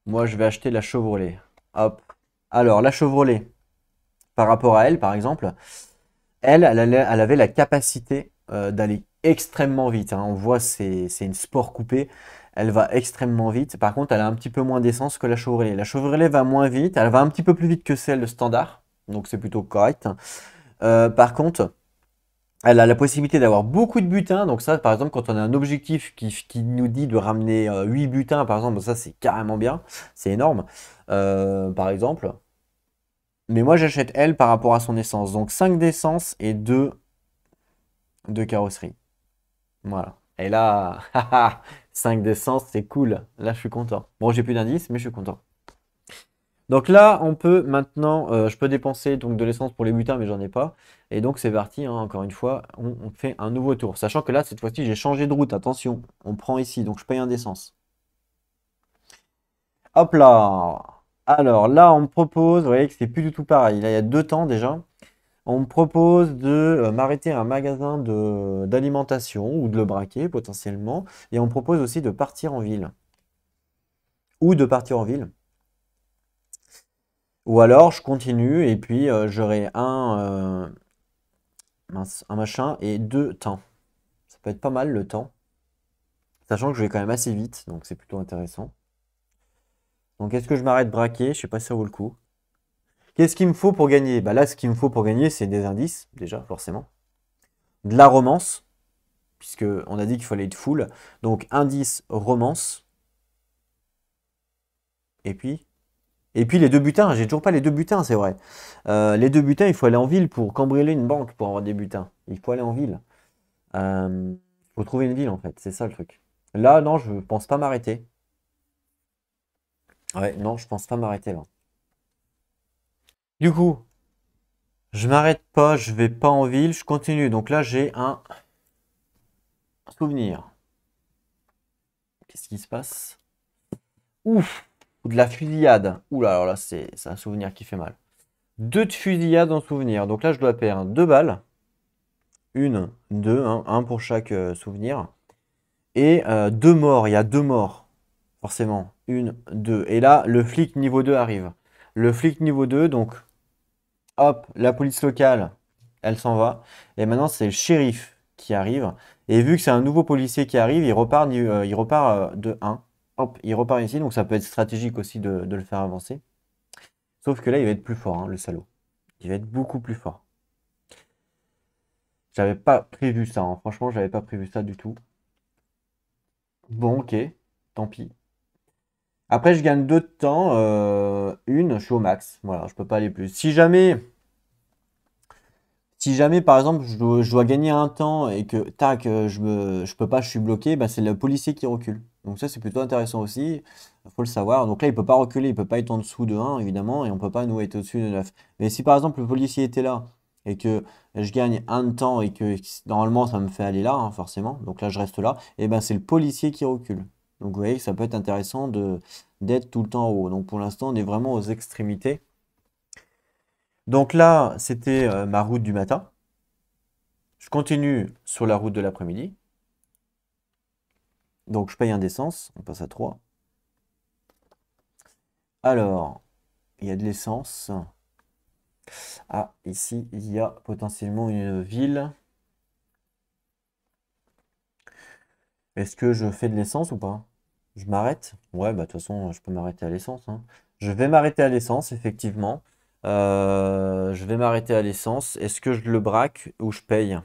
Moi, je vais acheter la Chevrolet. Hop. Alors, la Chevrolet, par rapport à elle, par exemple, elle avait la capacité d'aller extrêmement vite, hein. On voit, c'est une sport coupée. Elle va extrêmement vite. Par contre, elle a un petit peu moins d'essence que la Chevrolet. La Chevrolet va moins vite. Elle va un petit peu plus vite que celle standard. Donc, c'est plutôt correct. Par contre, Elle a la possibilité d'avoir beaucoup de butins. Donc ça, par exemple, quand on a un objectif qui nous dit de ramener 8 butins, par exemple, ça c'est carrément bien. C'est énorme, par exemple. Mais moi, j'achète elle par rapport à son essence. Donc 5 d'essence et 2 de carrosserie. Voilà. Et là, 5 d'essence, c'est cool. Là, je suis content. Bon, j'ai plus d'indices, mais je suis content. Donc là, on peut maintenant, je peux dépenser donc de l'essence pour les butins, mais j'en ai pas. Et donc c'est parti, hein, encore une fois, on fait un nouveau tour. Sachant que là, cette fois-ci, j'ai changé de route. Attention, on prend ici, donc je paye un d'essence. Hop là! Alors là, on me propose, vous voyez que c'est plus du tout pareil. Là, il y a 2 temps déjà. On me propose de m'arrêter à un magasin d'alimentation ou de le braquer potentiellement. Et on me propose aussi de partir en ville. Ou de partir en ville. Ou alors je continue et puis j'aurai un machin et 2 temps. Ça peut être pas mal le temps. Sachant que je vais quand même assez vite, donc c'est plutôt intéressant. Donc est-ce que je m'arrête braquer? Je sais pas si ça vaut le coup. Qu'est-ce qu'il me faut pour gagner? Bah là, ce qu'il me faut pour gagner, c'est des indices, déjà, forcément. De la romance, puisque on a dit qu'il fallait être full. Donc indice, romance. Et puis. Et puis les 2 butins, j'ai toujours pas les 2 butins, c'est vrai. Les 2 butins, il faut aller en ville pour cambrioler une banque pour avoir des butins. Il faut aller en ville. Il faut trouver une ville en fait, c'est ça le truc. Là, non, je pense pas m'arrêter. Ouais, non, je pense pas m'arrêter là. Du coup, je m'arrête pas, je vais pas en ville, je continue. Donc là, j'ai un souvenir. Qu'est-ce qui se passe? Ouf! De la fusillade. Ouh là, alors là, c'est un souvenir qui fait mal. 2 de fusillade en souvenir. Donc là, je dois perdre 2 balles. Une, deux, hein, un pour chaque souvenir. Et 2 morts, il y a 2 morts. Forcément. Une, deux. Et là, le flic niveau 2 arrive. Le flic niveau 2, donc, hop, la police locale, elle s'en va. Et maintenant, c'est le shérif qui arrive. Et vu que c'est un nouveau policier qui arrive, il repart de 1. Hop, il repart ici. Donc ça peut être stratégique aussi de le faire avancer. Sauf que là, il va être plus fort, hein, le salaud. Il va être beaucoup plus fort. J'avais pas prévu ça, hein. Franchement, j'avais pas prévu ça du tout. Bon, ok, tant pis. Après, je gagne 2 de temps. Une, je suis au max. Voilà, je peux pas aller plus. Si jamais, par exemple, je dois gagner un temps et que, tac, je peux pas, je suis bloqué, bah, c'est le policier qui recule. Donc ça, c'est plutôt intéressant aussi. Il faut le savoir. Donc là, il peut pas reculer, il peut pas être en dessous de 1, évidemment, et on peut pas nous être au-dessus de 9. Mais si, par exemple, le policier était là et que je gagne un de temps et que normalement, ça me fait aller là, hein, forcément. Donc là, je reste là. Et ben, c'est le policier qui recule. Donc vous voyez que ça peut être intéressant d'être tout le temps en haut. Donc pour l'instant, on est vraiment aux extrémités. Donc là, c'était ma route du matin. Je continue sur la route de l'après-midi. Donc je paye un d'essence, on passe à 3. Alors, il y a de l'essence. Ah, ici, il y a potentiellement une ville. Est-ce que je fais de l'essence ou pas? Je m'arrête? Ouais, bah de toute façon, je peux m'arrêter à l'essence, hein. Je vais m'arrêter à l'essence, effectivement. Je vais m'arrêter à l'essence. Est-ce que je le braque ou je paye?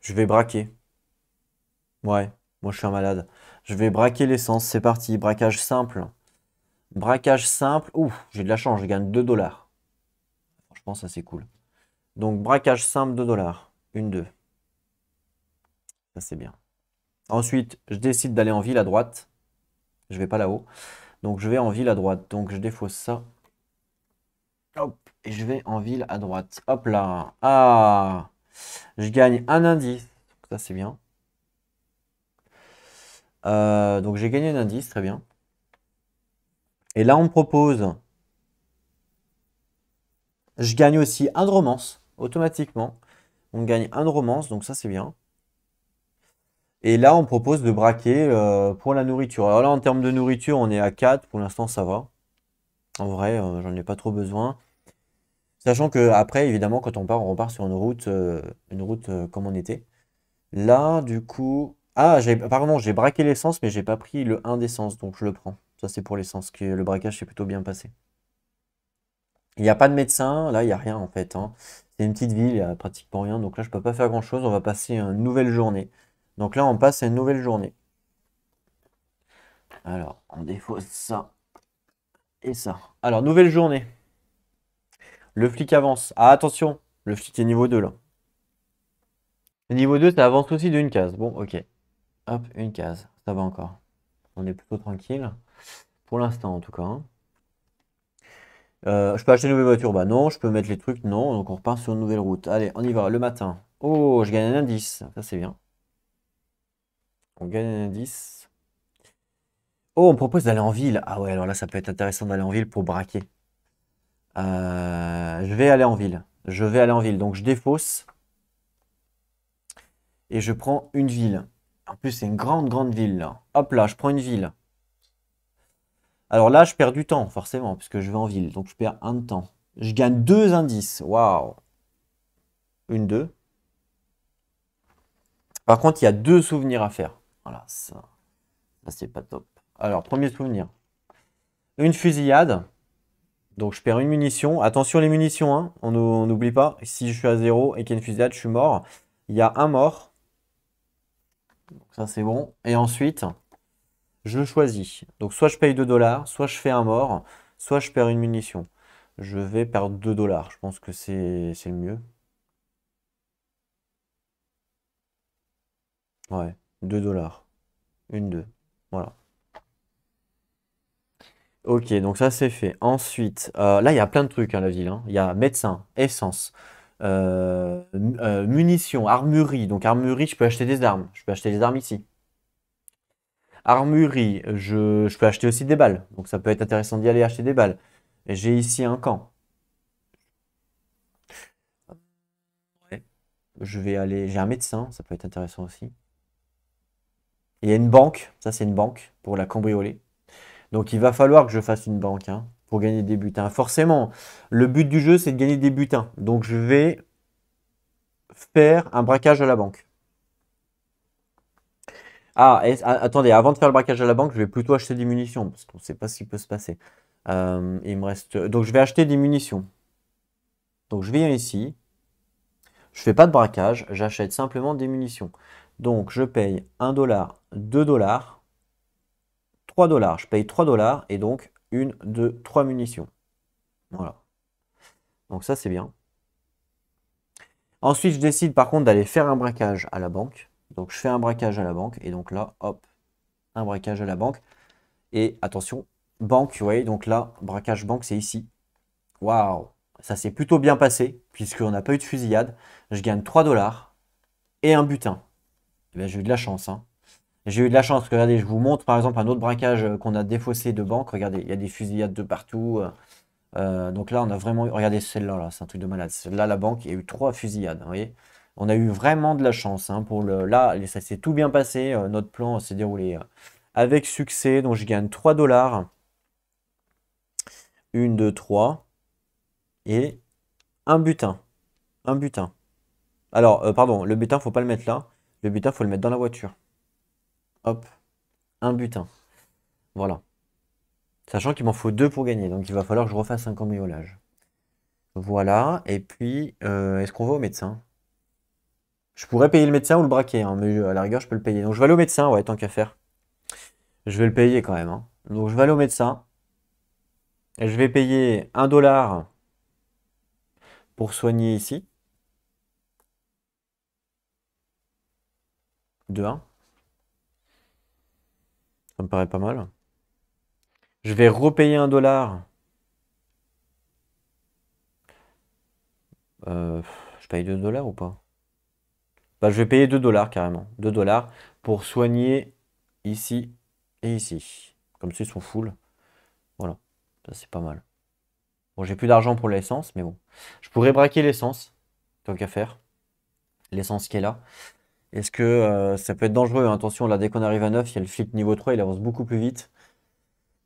Je vais braquer. Ouais, moi je suis un malade. Je vais braquer l'essence, c'est parti. Braquage simple. Braquage simple. Ouh, j'ai de la chance, je gagne 2 dollars. Franchement, ça c'est cool. Donc, braquage simple 2 dollars. Une, deux. Ça c'est bien. Ensuite, je décide d'aller en ville à droite. Je vais pas là-haut. Donc, je vais en ville à droite. Donc, je défausse ça. Hop. Et je vais en ville à droite. Hop là. Ah. Je gagne un indice. Ça c'est bien. Donc, j'ai gagné un indice. Très bien. Et là, on me propose. Je gagne aussi un de romance. Automatiquement. On gagne un de romance. Donc, ça c'est bien. Et là, on propose de braquer pour la nourriture. Alors là, en termes de nourriture, on est à 4. Pour l'instant, ça va. En vrai, j'en ai pas trop besoin. Sachant que après, évidemment, quand on part, on repart sur une route comme on était. Là, du coup. Ah, pardon, j'ai braqué l'essence, mais j'ai pas pris le 1 d'essence, donc je le prends. Ça, c'est pour l'essence, que le braquage s'est plutôt bien passé. Il n'y a pas de médecin, là, il n'y a rien en fait, hein. C'est une petite ville, il n'y a pratiquement rien. Donc là, je peux pas faire grand-chose. On va passer une nouvelle journée. Donc là, on passe à une nouvelle journée. Alors, on défausse ça et ça. Alors, nouvelle journée. Le flic avance. Ah, attention, le flic est niveau 2 là. Le niveau 2, ça avance aussi d'une case. Bon, ok. Hop, une case. Ça va encore. On est plutôt tranquille. Pour l'instant, en tout cas, hein. Je peux acheter une nouvelle voiture? Bah non. Je peux mettre les trucs? Non. Donc on repart sur une nouvelle route. Allez, on y va. Le matin. Oh, je gagne un indice. Ça, c'est bien. On gagne un indice. Oh, on me propose d'aller en ville. Ah ouais, alors là, ça peut être intéressant d'aller en ville pour braquer. Je vais aller en ville. Je vais aller en ville. Donc je défausse et je prends une ville. En plus, c'est une grande, grande ville là. Hop là, je prends une ville. Alors là, je perds du temps, forcément, puisque je vais en ville. Donc je perds un de temps. Je gagne deux indices. Waouh. Une, deux. Par contre, il y a deux souvenirs à faire. Voilà, ça c'est pas top. Alors, premier souvenir. Une fusillade. Donc je perds une munition. Attention les munitions, hein. On n'oublie pas. Si je suis à zéro et qu'il y a une fusillade, je suis mort. Il y a un mort. Donc ça c'est bon. Et ensuite, je choisis. Donc soit je paye 2 dollars, soit je fais un mort, soit je perds une munition. Je vais perdre 2 dollars. Je pense que c'est le mieux. Ouais, 2 dollars. Une, deux. Voilà. Ok, donc ça c'est fait. Ensuite, là il y a plein de trucs, hein, la ville, hein. Il y a médecin, essence, munitions, armurerie. Donc armurerie, je peux acheter des armes. Je peux acheter des armes ici. Armurerie, je peux acheter aussi des balles. Donc ça peut être intéressant d'y aller acheter des balles. Et j'ai ici un camp. Ouais. Je vais aller. J'ai un médecin, ça peut être intéressant aussi. Il y a une banque, ça c'est une banque pour la cambrioler. Donc il va falloir que je fasse une banque, hein, pour gagner des butins. Forcément, le but du jeu c'est de gagner des butins. Donc je vais faire un braquage à la banque. Ah, attendez, avant de faire le braquage à la banque, je vais plutôt acheter des munitions parce qu'on ne sait pas ce qui peut se passer. Il me reste. Donc je vais acheter des munitions. Donc je viens ici. Je fais pas de braquage, j'achète simplement des munitions. Donc je paye 1 dollar, 2 dollars, 3 dollars. Je paye 3 dollars et donc une, deux, trois munitions. Voilà. Donc ça c'est bien. Ensuite je décide par contre d'aller faire un braquage à la banque. Donc je fais un braquage à la banque et donc là, hop, un braquage à la banque. Et attention, banque, vous voyez, donc là, braquage banque c'est ici. Waouh, ça s'est plutôt bien passé puisqu'on n'a pas eu de fusillade. Je gagne 3 dollars et un butin. Eh bien, j'ai eu de la chance, hein. J'ai eu de la chance. Regardez, je vous montre par exemple un autre braquage qu'on a défaussé de banque. Regardez, il y a des fusillades de partout. Donc là, on a vraiment. Regardez celle-là, là, c'est un truc de malade. Celle-là, la banque, il y a eu trois fusillades. Vous voyez? On a eu vraiment de la chance, hein, pour le. Là, ça s'est tout bien passé. Notre plan s'est déroulé avec succès. Donc je gagne 3 dollars. Une, deux, trois. Et un butin. Un butin. Alors, pardon, le butin, faut pas le mettre là. Le butin, faut le mettre dans la voiture. Hop, un butin. Voilà. Sachant qu'il m'en faut deux pour gagner, donc il va falloir que je refasse un cambriolage. Voilà, et puis, est-ce qu'on va au médecin? Je pourrais payer le médecin ou le braquer, hein, mais à la rigueur, je peux le payer. Donc je vais aller au médecin, ouais, tant qu'à faire. Je vais le payer quand même, hein. Donc je vais aller au médecin, et je vais payer 1 dollar pour soigner ici. De 1, ça me paraît pas mal. Je vais repayer 1 dollar. Je paye 2 dollars ou pas? Bah, je vais payer 2 dollars carrément. 2 dollars pour soigner ici et ici. Comme ça, ils sont full. Voilà, ça c'est pas mal. Bon, j'ai plus d'argent pour l'essence, mais bon. Je pourrais braquer l'essence, tant qu'à faire. L'essence qui est là. Est-ce que ça peut être dangereux, hein. Attention, là, dès qu'on arrive à 9, il y a le flic niveau 3, il avance beaucoup plus vite.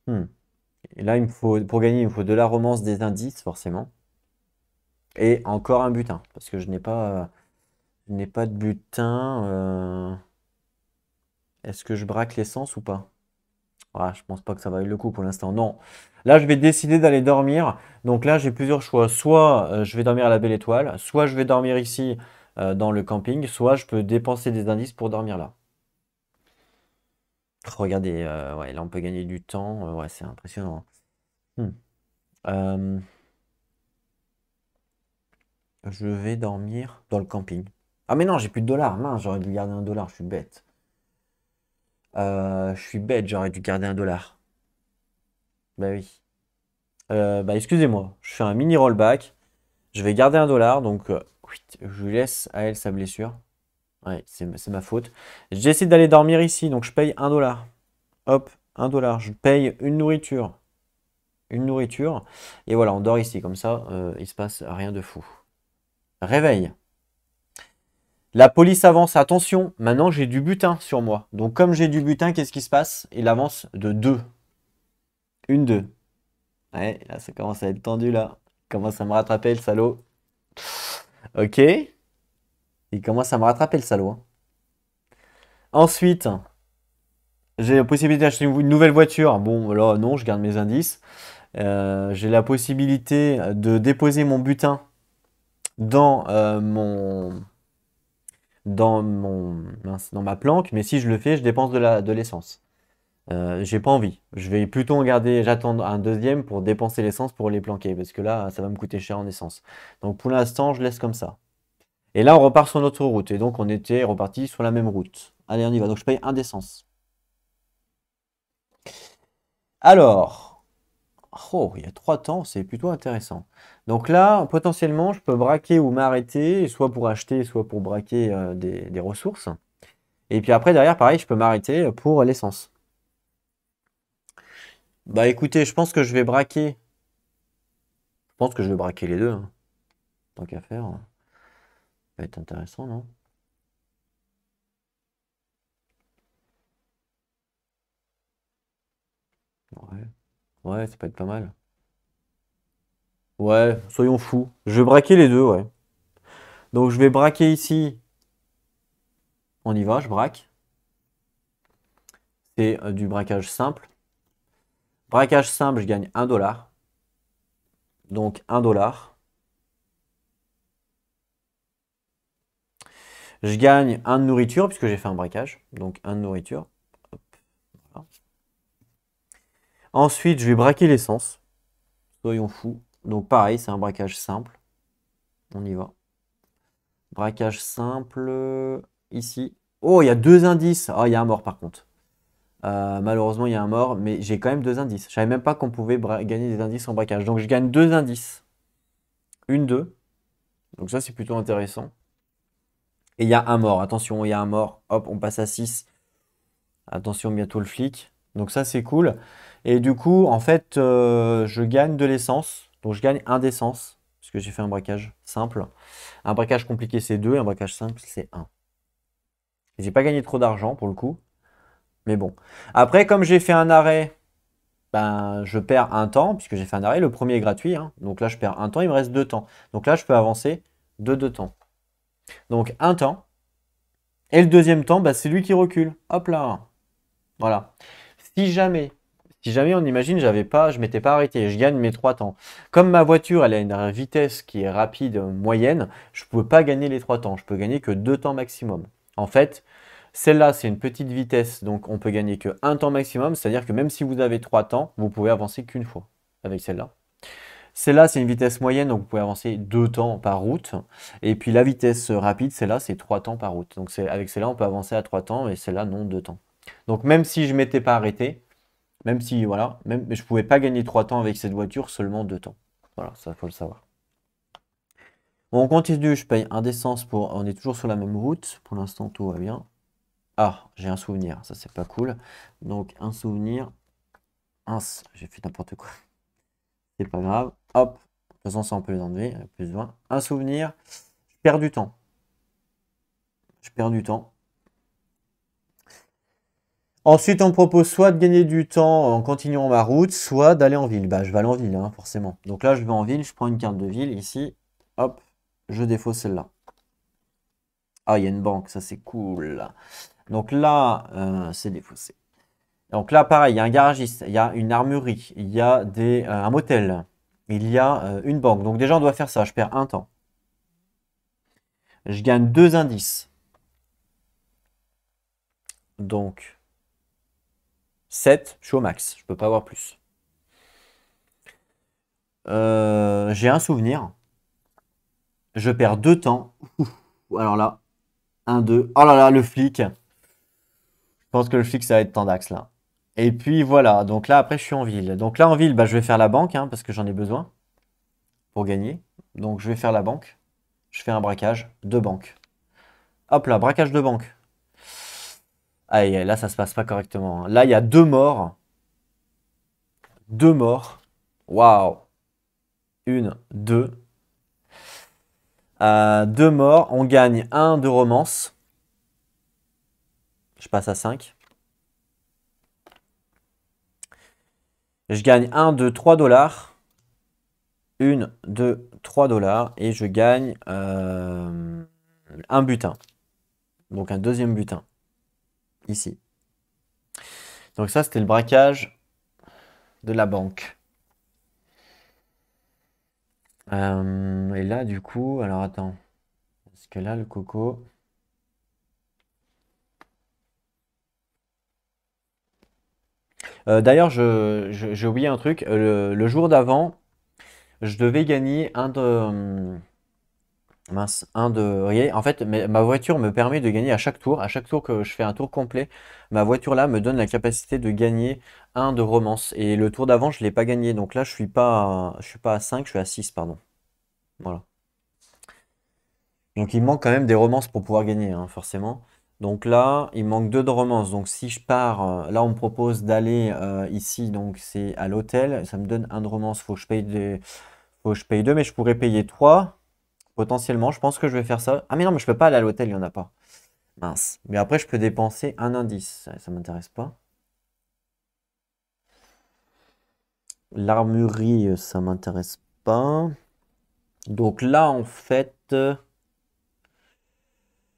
Hmm. Et là, il me faut, pour gagner, il me faut de la romance, des indices, forcément. Et encore un butin, parce que je n'ai pas de butin. Est-ce que je braque l'essence ou pas? Ah, je pense pas que ça vaille le coup pour l'instant. Non. Là, je vais décider d'aller dormir. Donc là, j'ai plusieurs choix. Soit je vais dormir à la Belle Étoile, soit je vais dormir ici dans le camping, soit je peux dépenser des indices pour dormir là. Regardez, ouais, là on peut gagner du temps. Ouais, c'est impressionnant. Hmm. Euh, je vais dormir dans le camping. Ah mais non, j'ai plus de dollars. Mince, j'aurais dû garder un dollar. Je suis bête. Je suis bête, j'aurais dû garder un dollar. Bah oui. Bah excusez-moi, je fais un mini rollback. Je vais garder un dollar, donc oui, je lui laisse à elle sa blessure. Ouais, c'est ma faute. J'essaie d'aller dormir ici, donc je paye un dollar. Hop, un dollar. Je paye une nourriture. Une nourriture. Et voilà, on dort ici, comme ça, il se passe rien de fou. Réveil. La police avance. Attention, maintenant j'ai du butin sur moi. Donc comme j'ai du butin, qu'est-ce qui se passe? Il avance de 2. Une 2. Ouais, là ça commence à être tendu là. Il commence à me rattraper le salaud. Ok. Il commence à me rattraper le salaud, hein. Ensuite, j'ai la possibilité d'acheter une nouvelle voiture. Bon, là, non, je garde mes indices. J'ai la possibilité de déposer mon butin dans, dans ma planque, mais si je le fais, je dépense de l'essence. J'ai pas envie. Je vais plutôt regarder, j'attends un deuxième pour dépenser l'essence pour les planquer, parce que là, ça va me coûter cher en essence. Donc pour l'instant, je laisse comme ça. Et là, on repart sur notre route. Et donc, on était reparti sur la même route. Allez, on y va. Donc, je paye un d'essence. Alors, oh, il y a 3 temps, c'est plutôt intéressant. Donc là, potentiellement, je peux braquer ou m'arrêter, soit pour acheter, soit pour braquer des ressources. Et puis après, derrière, pareil, je peux m'arrêter pour l'essence. Bah écoutez, je pense que je vais braquer. Je pense que je vais braquer les deux, hein. Tant qu'à faire, ça va être intéressant, non? Ouais, ouais, ça peut être pas mal. Ouais, soyons fous. Je vais braquer les deux, ouais. Donc je vais braquer ici. On y va, je braque. C'est du braquage simple. Braquage simple, je gagne un dollar. Donc un dollar. Je gagne un de nourriture puisque j'ai fait un braquage. Donc un de nourriture. Hop, voilà. Ensuite, je vais braquer l'essence. Soyons fous. Donc pareil, c'est un braquage simple. On y va. Braquage simple. Ici. Oh, il y a deux indices. Ah, il y a un mort par contre. Malheureusement, il y a un mort, mais j'ai quand même deux indices. Je savais même pas qu'on pouvait gagner des indices en braquage. Donc je gagne deux indices. Une, deux. Donc ça, c'est plutôt intéressant. Et il y a un mort. Attention, il y a un mort. Hop, on passe à 6. Attention, bientôt le flic. Donc ça, c'est cool. Et du coup, en fait, je gagne de l'essence. Donc je gagne un d'essence. Parce que j'ai fait un braquage simple. Un braquage compliqué, c'est 2. Un braquage simple, c'est 1. J'ai pas gagné trop d'argent pour le coup. Mais bon. Après, comme j'ai fait un arrêt, ben, je perds un temps. Puisque j'ai fait un arrêt. Le premier est gratuit, hein. Donc là, je perds un temps. Il me reste 2 temps. Donc là, je peux avancer de 2 temps. Donc un temps. Et le deuxième temps, bah, c'est lui qui recule. Hop là. Voilà. Si jamais, si jamais on imagine, je m'étais pas arrêté, je gagne mes 3 temps. Comme ma voiture, elle a une vitesse qui est rapide, moyenne, je ne peux pas gagner les 3 temps. Je peux gagner que 2 temps maximum. En fait, celle-là, c'est une petite vitesse, donc on peut gagner que un temps maximum. C'est-à-dire que même si vous avez 3 temps, vous pouvez avancer qu'une fois avec celle-là. Celle-là, c'est une vitesse moyenne, donc vous pouvez avancer 2 temps par route. Et puis la vitesse rapide, celle-là, c'est 3 temps par route. Donc avec celle-là, on peut avancer à 3 temps et celle-là, non, 2 temps. Donc même si je ne m'étais pas arrêté, même si, voilà, mais je ne pouvais pas gagner 3 temps avec cette voiture, seulement 2 temps. Voilà, ça, faut le savoir. Bon, on continue, je paye un d'essence pour... On est toujours sur la même route. Pour l'instant, tout va bien. Ah, j'ai un souvenir, ça, c'est pas cool. Donc, un souvenir. Mince, j'ai fait n'importe quoi. C'est pas grave. Hop. De toute façon, ça, on peut les enlever. Plus besoin. Un souvenir. Je perds du temps. Je perds du temps. Ensuite, on me propose soit de gagner du temps en continuant ma route, soit d'aller en ville. Bah, je vais aller en ville, hein, forcément. Donc là, je vais en ville, je prends une carte de ville ici. Hop, je défausse celle-là. Ah, il y a une banque, ça c'est cool. Donc là, c'est défaussé. Donc là, pareil, il y a un garagiste, il y a une armurerie, il y a un motel, il y a une banque. Donc déjà, on doit faire ça. Je perds un temps. Je gagne 2 indices. Donc 7, je suis au max. Je peux pas avoir plus. J'ai un souvenir. Je perds 2 temps. Ouf. Alors là, un, 2. Oh là là, le flic. Je pense que le flic, ça va être Tandax là. Et puis voilà. Donc là, après, je suis en ville. Donc là, en ville, bah, je vais faire la banque hein, parce que j'en ai besoin pour gagner. Donc je vais faire la banque. Je fais un braquage de banque. Hop là, braquage de banque. Aïe, là, ça se passe pas correctement, hein. Là, il y a 2 morts. 2 morts. Waouh. Une, deux. 2 morts. On gagne un de romance. Je passe à 5. Je gagne un de 3 dollars. Une, deux, 3 dollars. Et je gagne un butin. Donc un deuxième butin. Ici. Donc ça, c'était le braquage de la banque. Et là, du coup, alors attends. Parce que là, le coco. D'ailleurs, j'ai oublié un truc. Le jour d'avant, je devais gagner un de. Mince, un de. Vous voyez, en fait, ma voiture me permet de gagner à chaque tour. À chaque tour que je fais un tour complet, ma voiture là me donne la capacité de gagner un de romance. Et le tour d'avant, je ne l'ai pas gagné. Donc là, je suis pas à 5, je suis à 6, pardon. Voilà. Donc il me manque quand même des romances pour pouvoir gagner, hein, forcément. Donc là, il me manque 2 de romance. Donc si je pars, là on me propose d'aller ici, donc c'est à l'hôtel. Ça me donne un de romance. Faut que je paye 2, mais je pourrais payer 3 potentiellement. Je pense que je vais faire ça. Ah mais non, mais je peux pas aller à l'hôtel, il n'y en a pas. Mince. Mais après, je peux dépenser un indice. Ça m'intéresse pas. L'armurerie, ça m'intéresse pas. Donc là, en fait.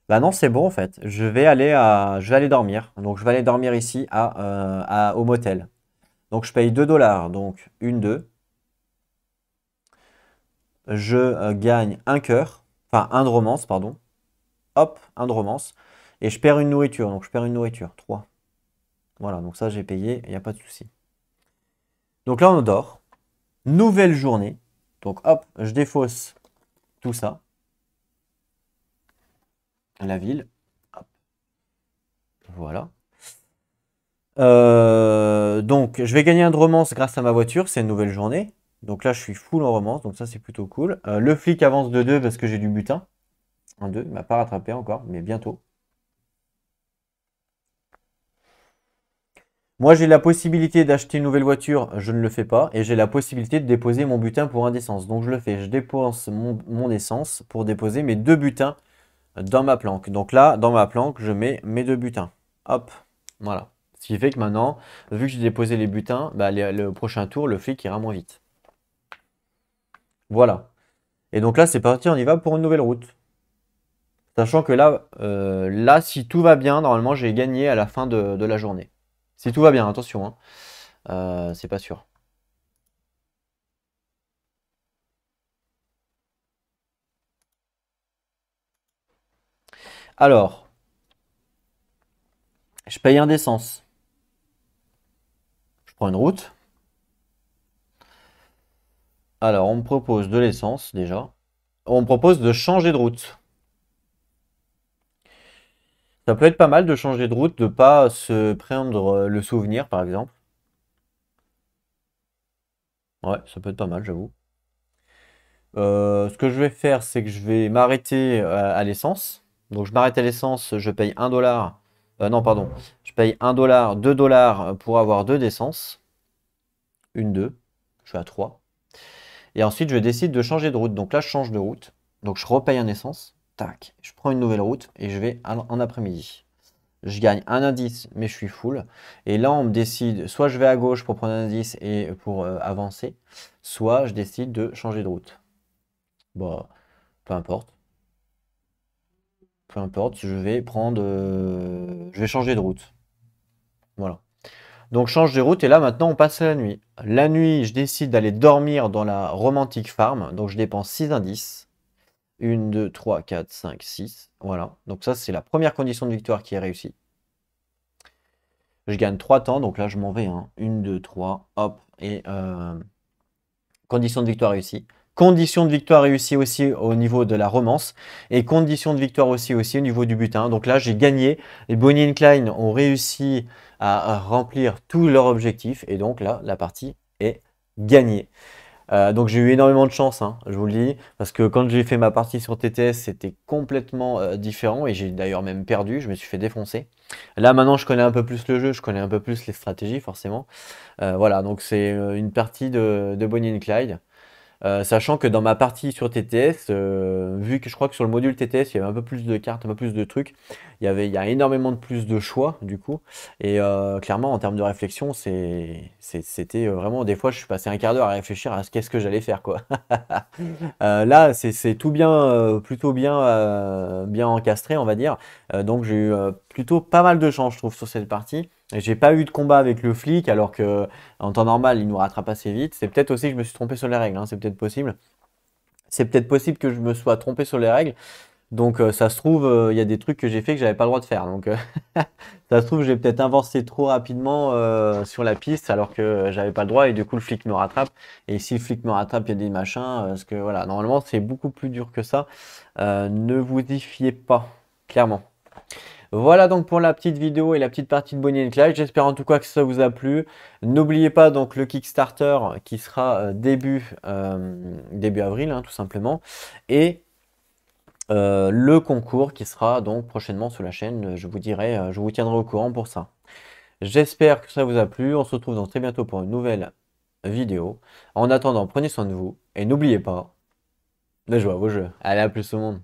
Bah non, c'est bon en fait. Je vais aller dormir. Donc je vais aller dormir ici au motel. Donc je paye 2 dollars. Donc une, deux. Je gagne un cœur. Enfin, un de romance, pardon. Hop, un de romance. Et je perds une nourriture. Donc je perds une nourriture. 3. Voilà, donc ça j'ai payé. Il n'y a pas de souci. Donc là on dort. Nouvelle journée. Donc hop, je défausse tout ça. La ville. Hop, voilà. Donc, je vais gagner un de romance grâce à ma voiture. C'est une nouvelle journée. Donc là, je suis full en romance. Donc ça, c'est plutôt cool. Le flic avance de 2 parce que j'ai du butin. Un 2. Il m'a pas rattrapé encore, mais bientôt. Moi, j'ai la possibilité d'acheter une nouvelle voiture. Je ne le fais pas. Et j'ai la possibilité de déposer mon butin pour un d'essence. Donc je le fais. Je dépense mon essence pour déposer mes 2 butins dans ma planque. Donc là, dans ma planque, je mets mes 2 butins. Hop. Voilà. Ce qui fait que maintenant, vu que j'ai déposé les butins, bah, le prochain tour, le flic ira moins vite. Voilà. Et donc là, c'est parti, on y va pour une nouvelle route. Sachant que là, si tout va bien, normalement, j'ai gagné à la fin de la journée. Si tout va bien, attention, hein. C'est pas sûr. Alors, je paye un d'essence. Je prends une route. Alors, on me propose de l'essence, déjà. On me propose de changer de route. Ça peut être pas mal de changer de route, de pas se prendre le souvenir, par exemple. Ouais, ça peut être pas mal, j'avoue. Ce que je vais faire, c'est que je vais m'arrêter à l'essence. Donc je m'arrête à l'essence, je paye 1 dollar. Non, pardon. Je paye 1 dollar, 2 dollars pour avoir 2 d'essence. Une, deux. Je suis à 3. Et ensuite, je décide de changer de route. Donc là, je change de route. Donc je repaye un essence. Tac. Je prends une nouvelle route et je vais en après-midi. Je gagne un indice, mais je suis full. Et là, on me décide, soit je vais à gauche pour prendre un indice et pour avancer, soit je décide de changer de route. Bah, peu importe. Peu importe, je vais changer de route. Voilà. Donc change de route et là maintenant on passe à la nuit. La nuit, je décide d'aller dormir dans la Romantic Farm. Donc je dépense 6 indices. 1, 2, 3, 4, 5, 6. Voilà. Donc ça c'est la première condition de victoire qui est réussie. Je gagne 3 temps, donc là je m'en vais. 1, 2, 3, hop. Et condition de victoire réussie. Condition de victoire réussie aussi au niveau de la romance. Et condition de victoire aussi au niveau du butin. Donc là, j'ai gagné. Les Bonnie and Clyde ont réussi à remplir tous leurs objectifs. Et donc là, la partie est gagnée. Donc j'ai eu énormément de chance, je vous le dis, parce que quand j'ai fait ma partie sur TTS, c'était complètement différent et j'ai d'ailleurs même perdu, je me suis fait défoncer. Là maintenant je connais un peu plus le jeu, je connais un peu plus les stratégies forcément. Voilà, donc c'est une partie de Bonnie and Clyde. Sachant que dans ma partie sur TTS, vu que je crois que sur le module TTS, il y avait un peu plus de cartes, un peu plus de trucs, il y a énormément de plus de choix du coup. Et clairement, en termes de réflexion, c'était vraiment, des fois, je suis passé un quart d'heure à réfléchir à qu'est-ce que j'allais faire, quoi. Là, c'est tout bien, plutôt bien encastré, on va dire. Donc j'ai eu plutôt pas mal de chance, je trouve, sur cette partie. Et j'ai pas eu de combat avec le flic, alors que en temps normal, il nous rattrape assez vite. C'est peut-être aussi que je me suis trompé sur les règles, c'est peut-être possible. C'est peut-être possible que je me sois trompé sur les règles. Donc ça se trouve, il y a des trucs que j'ai fait que j'avais pas le droit de faire. Donc ça se trouve, j'ai peut-être avancé trop rapidement sur la piste alors que j'avais pas le droit et du coup le flic me rattrape. Et si le flic me rattrape, il y a des machins. Parce que voilà, normalement c'est beaucoup plus dur que ça. Ne vous y fiez pas, clairement. Voilà donc pour la petite vidéo et la petite partie de Bonnie and Clyde. J'espère en tout cas que ça vous a plu. N'oubliez pas donc le Kickstarter qui sera début avril, tout simplement. Et le concours qui sera donc prochainement sur la chaîne. Je vous dirai, je vous tiendrai au courant pour ça. J'espère que ça vous a plu. On se retrouve donc très bientôt pour une nouvelle vidéo. En attendant, prenez soin de vous et n'oubliez pas de jouer à vos jeux. Allez, à plus tout le monde.